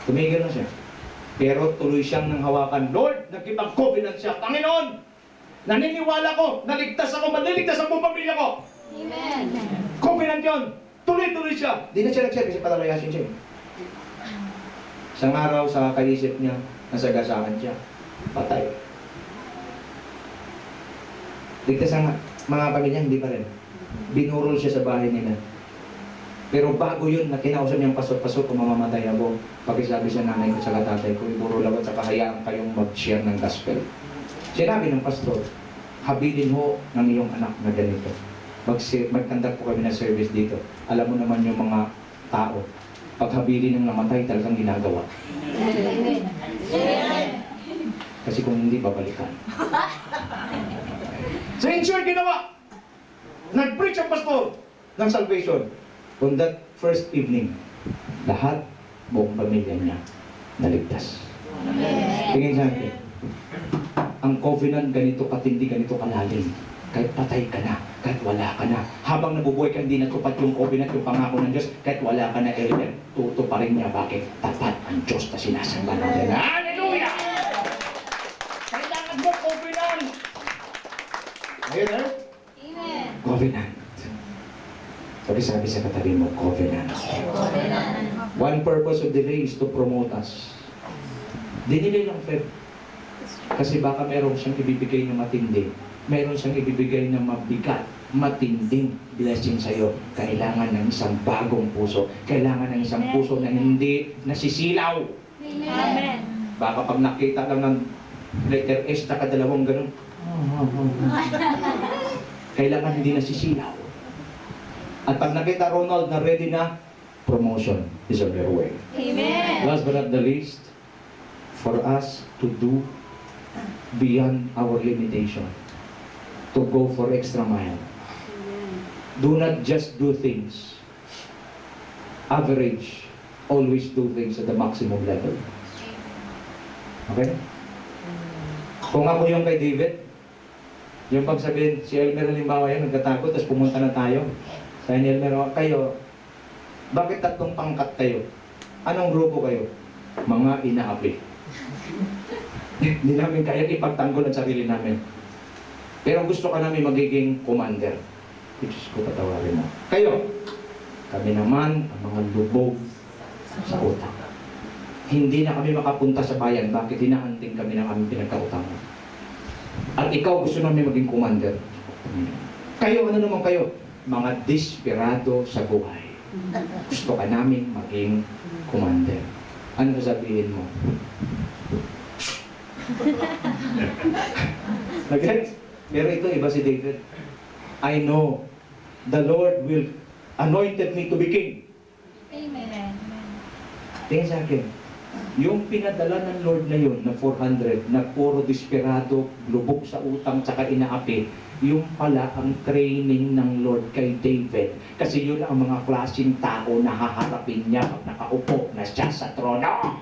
Tumigil na siya. Pero tuloy siyang nang hawakan. Lord, nagkipag-covenant siya. Panginoon, naniniwala ko, naligtas ako, maliligtas ang buong pamilya ko. Amen. Covenant yun. Tuloy-tuloy siya. Di na siya nag-share kasi palalayasin siya. Isang araw sa kaisip niya, nasagasaan siya. Patay. Ligtas ang mga pamilya, hindi pa rin. Binurol siya sa bahay nila. Pero bago yun, nakinausap niyang pasok-pasok kung mamamatay ako. Pakisabi sa nanay ko sa tatay ko, iburol ako at saka hayaan kayong mag-share ng gospel. Sinabi ng pastor, habilin mo ng iyong anak na ganito. Mag-conduct po kami ng service dito. Alam mo naman yung mga tao. Pag habilin ng namatay, talagang ginagawa. Kasi kung hindi, babalikan. So in short, ginawa. Nag-preach ang pastor ng salvation. On that first evening, lahat, buong pamilya niya, naligtas. Tingin sa akin, ang covenant ganito katindi, ganito kalalim. Kahit patay ka na, kahit wala ka na. Habang nabubuhay ka, hindi natupad yung covenant, yung pangako ng Diyos, kahit wala ka na, Elmer, tutuparin niya. Bakit? Tapat ang Diyos na sinasamba natin. Hallelujah! Kailangan mo covenant! Ayun, eh? Amen. Covenant. Sabi sa katabi mo, covenant. Amen. One purpose of delay is to promote us. Dinilay lang, Feb. Kasi baka meron siyang ibibigay na matindi. Meron siyang ibibigay na mabigat, matinding blessing sa'yo. Kailangan ng isang bagong puso. Kailangan ng isang puso na hindi nasisilaw. Amen. Baka pag nakita lang ng letter S na kadalawang ganun. Kailangan hindi nasisilaw. At pag nakita Ronald na ready na, promotion is on their way. Amen. Last but not the least, for us to do beyond our limitation, to go for extra mile. Do not just do things average, always do things at the maximum level. Okay? Kung ako yung kay David, Yung pag sabihin, si Elmer halimbawa yan, nagkatakot, tapos pumunta na tayo. Sabi ni Elmer, "Oh, kayo, bakit tatlong pangkat kayo? Anong grupo kayo?" "Mga inaapi." Hindi namin kaya ipagtanggol ang sarili namin. Pero gusto ka namin magiging commander. Diyos ko, patawarin mo. Kayo, kami naman ang mga lubog sa utang. Hindi na kami makapunta sa bayan. Bakit hinahanting kami ng aming pinagkautangan? At ikaw gusto namin maging commander. Kayo, ano naman kayo? Mga desperado sa buhay. Gusto ka namin maging commander. Ano sabihin mo? Nag-gets? Pero ito, iba si David. "I know the Lord will anointed me to be king." Amen. Tingin sa akin, yung pinadala ng Lord na yun, na 400, na puro desperado, lubog sa utang, tsaka inaapi, yung pala ang training ng Lord kay David. Kasi yun ang mga klaseng tao na haharapin niya pag nakaupo na siya sa trono.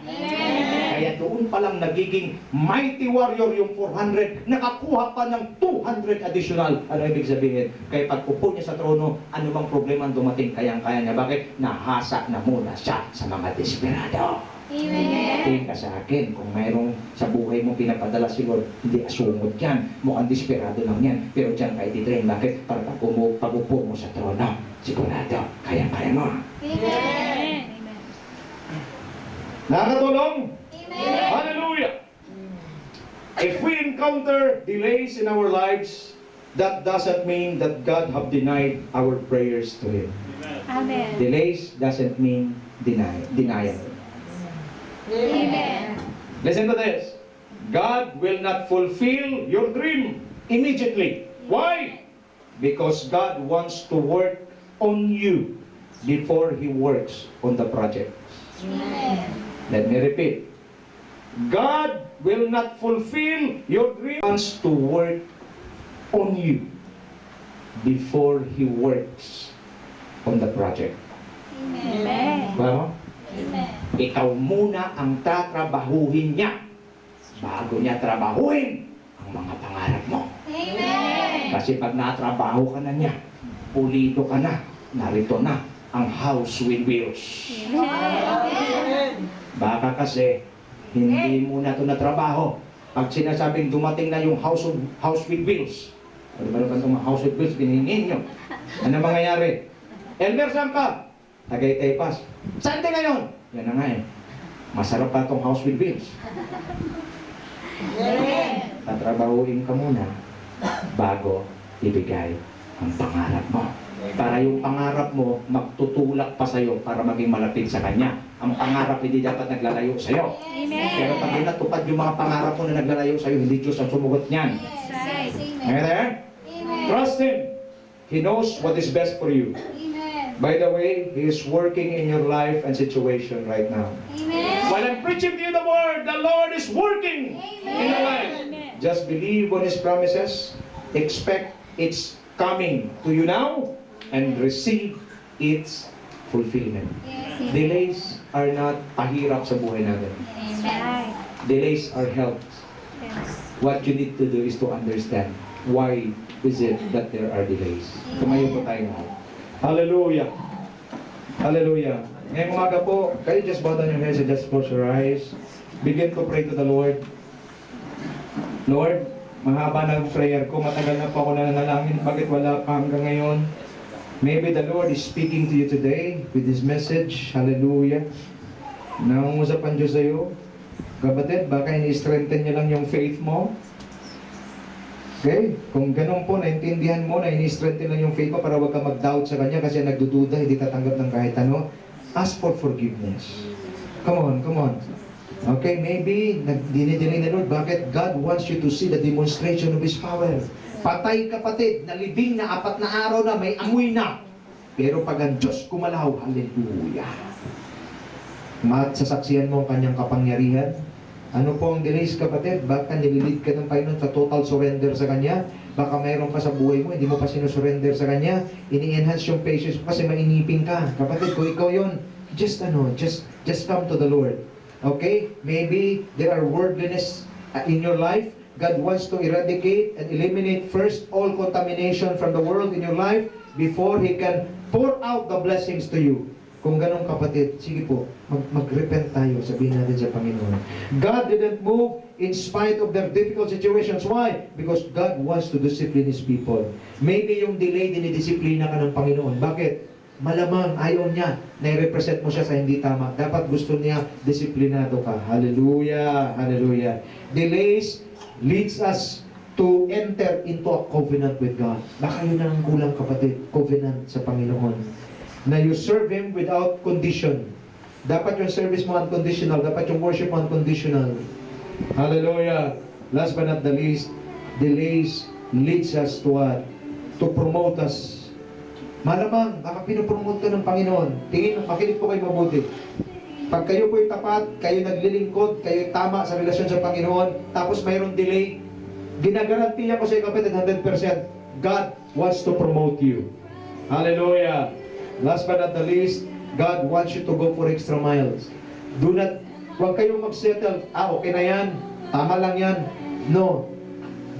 Kaya doon palang nagiging mighty warrior yung 400, nakakuha pa ng 200 additional. Ano ibig sabihin? Kaya pag upo niya sa trono, ano bang problema ang dumating, kayang-kaya niya. Bakit? Nahasa na muna siya sa mga desperado. Amen. Tingin ka sa akin, kung mayroong sa buhay mo pinapadala si Lord, hindi asungod yan. Mukhang desperado lang yan. Pero dyan ka ititrain. Bakit? Para pag-upo mo sa trono, sigurado, kaya-kaya mo. Amen. Nakakatulong? Amen. Hallelujah! If we encounter delays in our lives, that doesn't mean that God have denied our prayers to Him. Amen. Delays doesn't mean denial. Amen. Listen to this. God will not fulfill your dream immediately. Why? Because God wants to work on you before He works on the project. Amen. Let me repeat. God will not fulfill your dream. He wants to work on you before He works on the project. Amen. Diba? Amen. Ikaw muna ang tatrabahuhin niya bago niya trabahuhin ang mga pangarap mo. Amen. Kasi pag natrabaho ka na niya, pulido ka na, narito na ang house with wheels. Amen. Baka kasi hindi mo na ito natrabaho. Pag sinasabing dumating na yung house with wheels, ano ba naman itong house with wheels, pinihingin nyo. Ano mangyayari? Elmer, saan ka? Tagaytay Pass. Saan din ngayon? Yan na nga eh. Masarap pa itong house with wheels. Amen. Tatrabahuin ka muna bago ibigay ang pangarap mo. Para yung pangarap mo magtutulak pa sa'yo para maging malapit sa Kanya. Ang pangarap hindi dapat naglalayo sa'yo. Amen. Pero pag natupad yung mga pangarap mo na naglalayo sa'yo, hindi Diyos ang sumugot niyan. That's right. Are you there? Amen. Trust Him. He knows what is best for you. Amen. By the way, He is working in your life and situation right now. Amen. While I'm preaching to you the word, the Lord is working in your life. Amen. Just believe on His promises. Expect it's coming to you now and receive its fulfillment. Yes. Delays are not pahirap sa buhay natin. Amen. Delays are help. Yes. What you need to do is to understand why is it that there are delays. Tumayo po tayo na. Hallelujah. Hallelujah. Ngayong umaga po, kayo just bow down your heads and just close your eyes. Begin to pray to the Lord. Lord, mahaba na ang prayer ko. Matagal na po ako nananalangin. Bakit wala pa hanggang ngayon? Maybe the Lord is speaking to you today with His message. Hallelujah. Nangungusap ang Diyos sa iyo. Kapatid, baka ini-strengthen niya lang yung faith mo. Okay? Kung ganun po, naintindihan mo na ini-strengthen lang yung faith mo para huwag ka mag-doubt sa Kanya kasi nagdududa, hindi tatanggap ng kahit ano. Ask for forgiveness. Come on, come on. Okay, maybe dinidinay na Lord, bakit God wants you to see the demonstration of His power. Patay kapatid, nalibing na 4 na araw na, may amoy na. Pero pag ang Diyos kumalaw, hallelujah. Sasaksihan mo ang Kanyang kapangyarihan. Ano po ang delays kapatid? Baka nililid ka ng Panginoon sa total surrender sa Kanya. Baka mayroon ka sa buhay mo, hindi mo pa sinusurrender sa Kanya. Ini-enhance yung patience mo kasi mainipin ka. Kapatid, kung ikaw yun, just come to the Lord. Okay? Maybe there are worldliness in your life. God wants to eradicate and eliminate first all contamination from the world in your life before He can pour out the blessings to you. Kung ganun kapatid, sige po, mag-repent tayo, sabihin natin sa Panginoon. God didn't move in spite of their difficult situations. Why? Because God wants to discipline His people. Maybe yung delay, dinidisiplina ka ng Panginoon. Bakit? Malamang ayaw niya na i-represent mo siya sa hindi tama. Dapat gusto niya disiplinado ka. Hallelujah! Hallelujah! Delays leads us to enter into a covenant with God. Baka yun ang kulang kapatid, covenant sa Panginoon. Na you serve Him without condition. Dapat yung service mo unconditional. Dapat yung worship mo unconditional. Hallelujah! Last but not the least, delays leads us to what? To promote us. Malamang, baka pinopromote ka ng Panginoon. Tingin, makinig po kayo mabuti. Pag kayo po'y tapat, kayo naglilingkod, kayo tama sa relasyon sa Panginoon, tapos mayroong delay, ginagarantiya ko sa iyo kapatid 100%, God wants to promote you. Hallelujah! Last but not the least, God wants you to go for extra miles. Huwag kayong mag-settle, okay na yan, tama lang yan. No.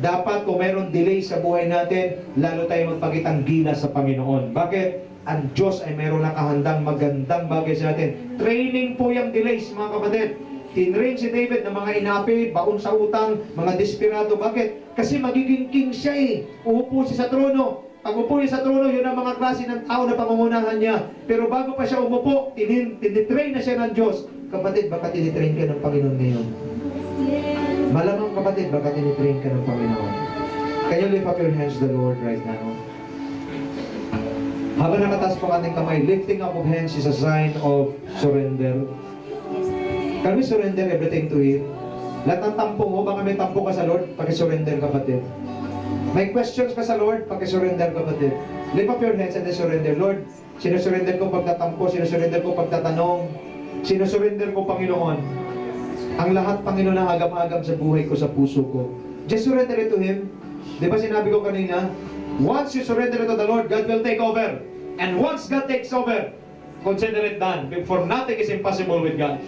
Dapat kung mayroong delay sa buhay natin, lalo tayo magpakitang gilas sa Panginoon. Bakit? Ang Diyos ay mayroon nakahandang magandang bagay sa atin. Training po yung delays, mga kapatid. Tinrain si David ng mga inapi, baon sa utang, mga desperado. Bakit? Kasi magiging king siya eh. Uupo siya sa trono. Pag upo niya sa trono, yun ang mga klase ng tao na pangungunahan niya. Pero bago pa siya umupo, tinitrain na siya ng Diyos. Kapatid, baka tinitrain ka ng Panginoon ngayon? Malamang kapatid, baka tinitrain ka ng Panginoon. Can you lift up your hands to the Lord right now? Habang nakataas po ating kamay, lifting up of hands is a sign of surrender. Can we surrender everything to Him? Lahat ng tampo mo, baka may tampo ka sa Lord, paki-surrender kapatid. May questions ka sa Lord, paki-surrender kapatid. Lift up your hands and then surrender. Lord, sinusurrender ko pagtatampo, sinusurrender ko pagtatanong, sinusurrender ko Panginoon. Ang lahat, Panginoon, ang agam-agam sa buhay ko, sa puso ko. Just surrender it to Him. Di ba sinabi ko kanina, once you surrender it to the Lord, God will take over. And once God takes over, consider it done. For nothing is impossible with God.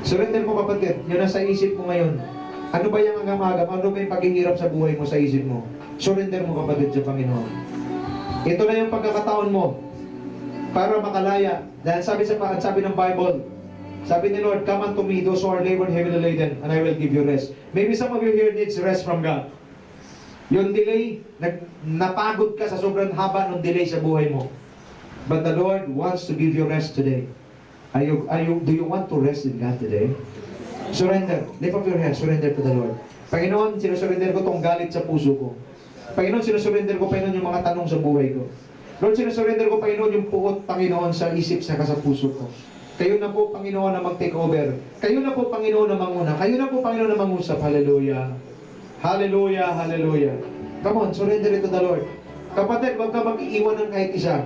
Surrender mo kapatid, yun ang sa isip mo ngayon. Ano ba yung agam-agam? Ano ba yung paghihirap sa buhay mo, sa isip mo? Surrender mo kapatid sa Panginoon. Ito na yung pagkakataon mo para makalaya. Dahil sabi ng Bible, sabi ni Lord, come unto me, those who are labored, heavily laden, and I will give you rest. Maybe some of you here needs rest from God. Yung delay, napagod ka sa sobrang haba ng delay sa buhay mo. But the Lord wants to give you rest today. Do you want to rest in God today? Surrender. Lift up your hands. Surrender to the Lord. Panginoon, sinusurrender ko tong galit sa puso ko. Panginoon, sinusurrender ko, Panginoon, yung mga tanong sa buhay ko. Lord, sinusurrender ko, Panginoon, yung puot, Panginoon, sa isip, saka sa puso ko. Kayo na po, Panginoon, na mag-take over. Kayo na po, Panginoon, na manguna. Kayo na po, Panginoon, na mangusap. Hallelujah. Hallelujah. Hallelujah. Come on, surrender it to the Lord. Kapatid, huwag ka mag-iiwan ng kahit isa.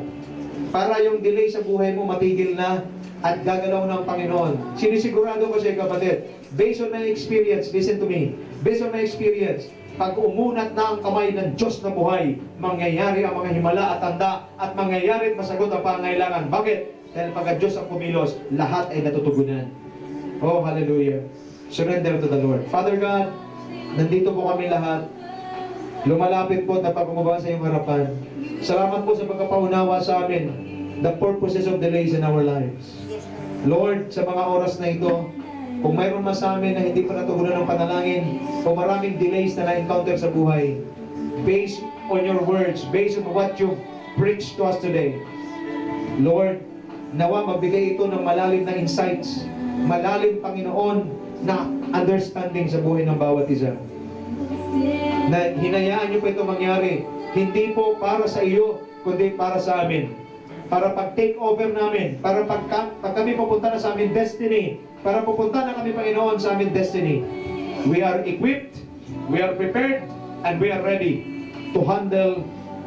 Para yung delay sa buhay mo matigil na at gagalaw ng Panginoon. Sinisigurado ko sa iyo kapatid, based on my experience, listen to me, based on my experience, pag umunat na ang kamay ng Diyos na buhay, mangyayari ang mga himala at tanda at mangyayari at masagot ang pangangailangan. Bakit? Dahil pag Diyos ang kumilos, lahat ay natutugunan. Oh, hallelujah. Surrender to the Lord. Father God, nandito po kami lahat. Lumalapit po at napagkumabang sa iyong harapan. Salamat po sa pagkapaunawa sa amin the purposes of delays in our lives. Lord, sa mga oras na ito, kung mayroon man sa amin na hindi pa natugunan ng panalangin, o maraming delays na na-encounter sa buhay, based on your words, based on what you've preached to us today, Lord, nawa magbigay ito ng malalim na insights, malalim, Panginoon, na understanding sa buhay ng bawat isa. Na hinayaan niyo po ito mangyari, hindi po para sa iyo, kundi para sa amin. Para pag-take over namin, para pag kami pupunta na sa aming destiny, para pupunta na kami, Panginoon, sa aming destiny. We are equipped, we are prepared, and we are ready to handle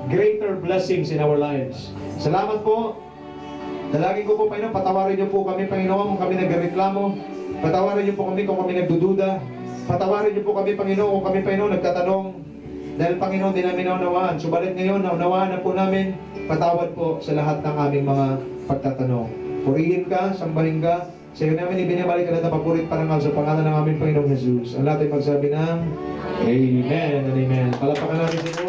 greater blessings in our lives. Salamat po. Dalangin ko po, Panginoon, patawarin niyo po kami, Panginoon, kung kami nagreklamo. Patawarin niyo po kami kung kami nagdududa. Patawarin niyo po kami, Panginoon, kung kami, Panginoon, nagtatanong. Dahil, Panginoon, di namin naunawaan. Subalit ngayon, naunawaan na po namin. Patawad po sa lahat ng aming mga pagtatanong. Purihin ka, sambahin ka, Sa iyo namin ibinabalik ka na papurit parangal sa pangalan ng aming Panginoong Jesus. Ang lahat ay magsabi ng Amen and Amen. Palapakan natin si Lord.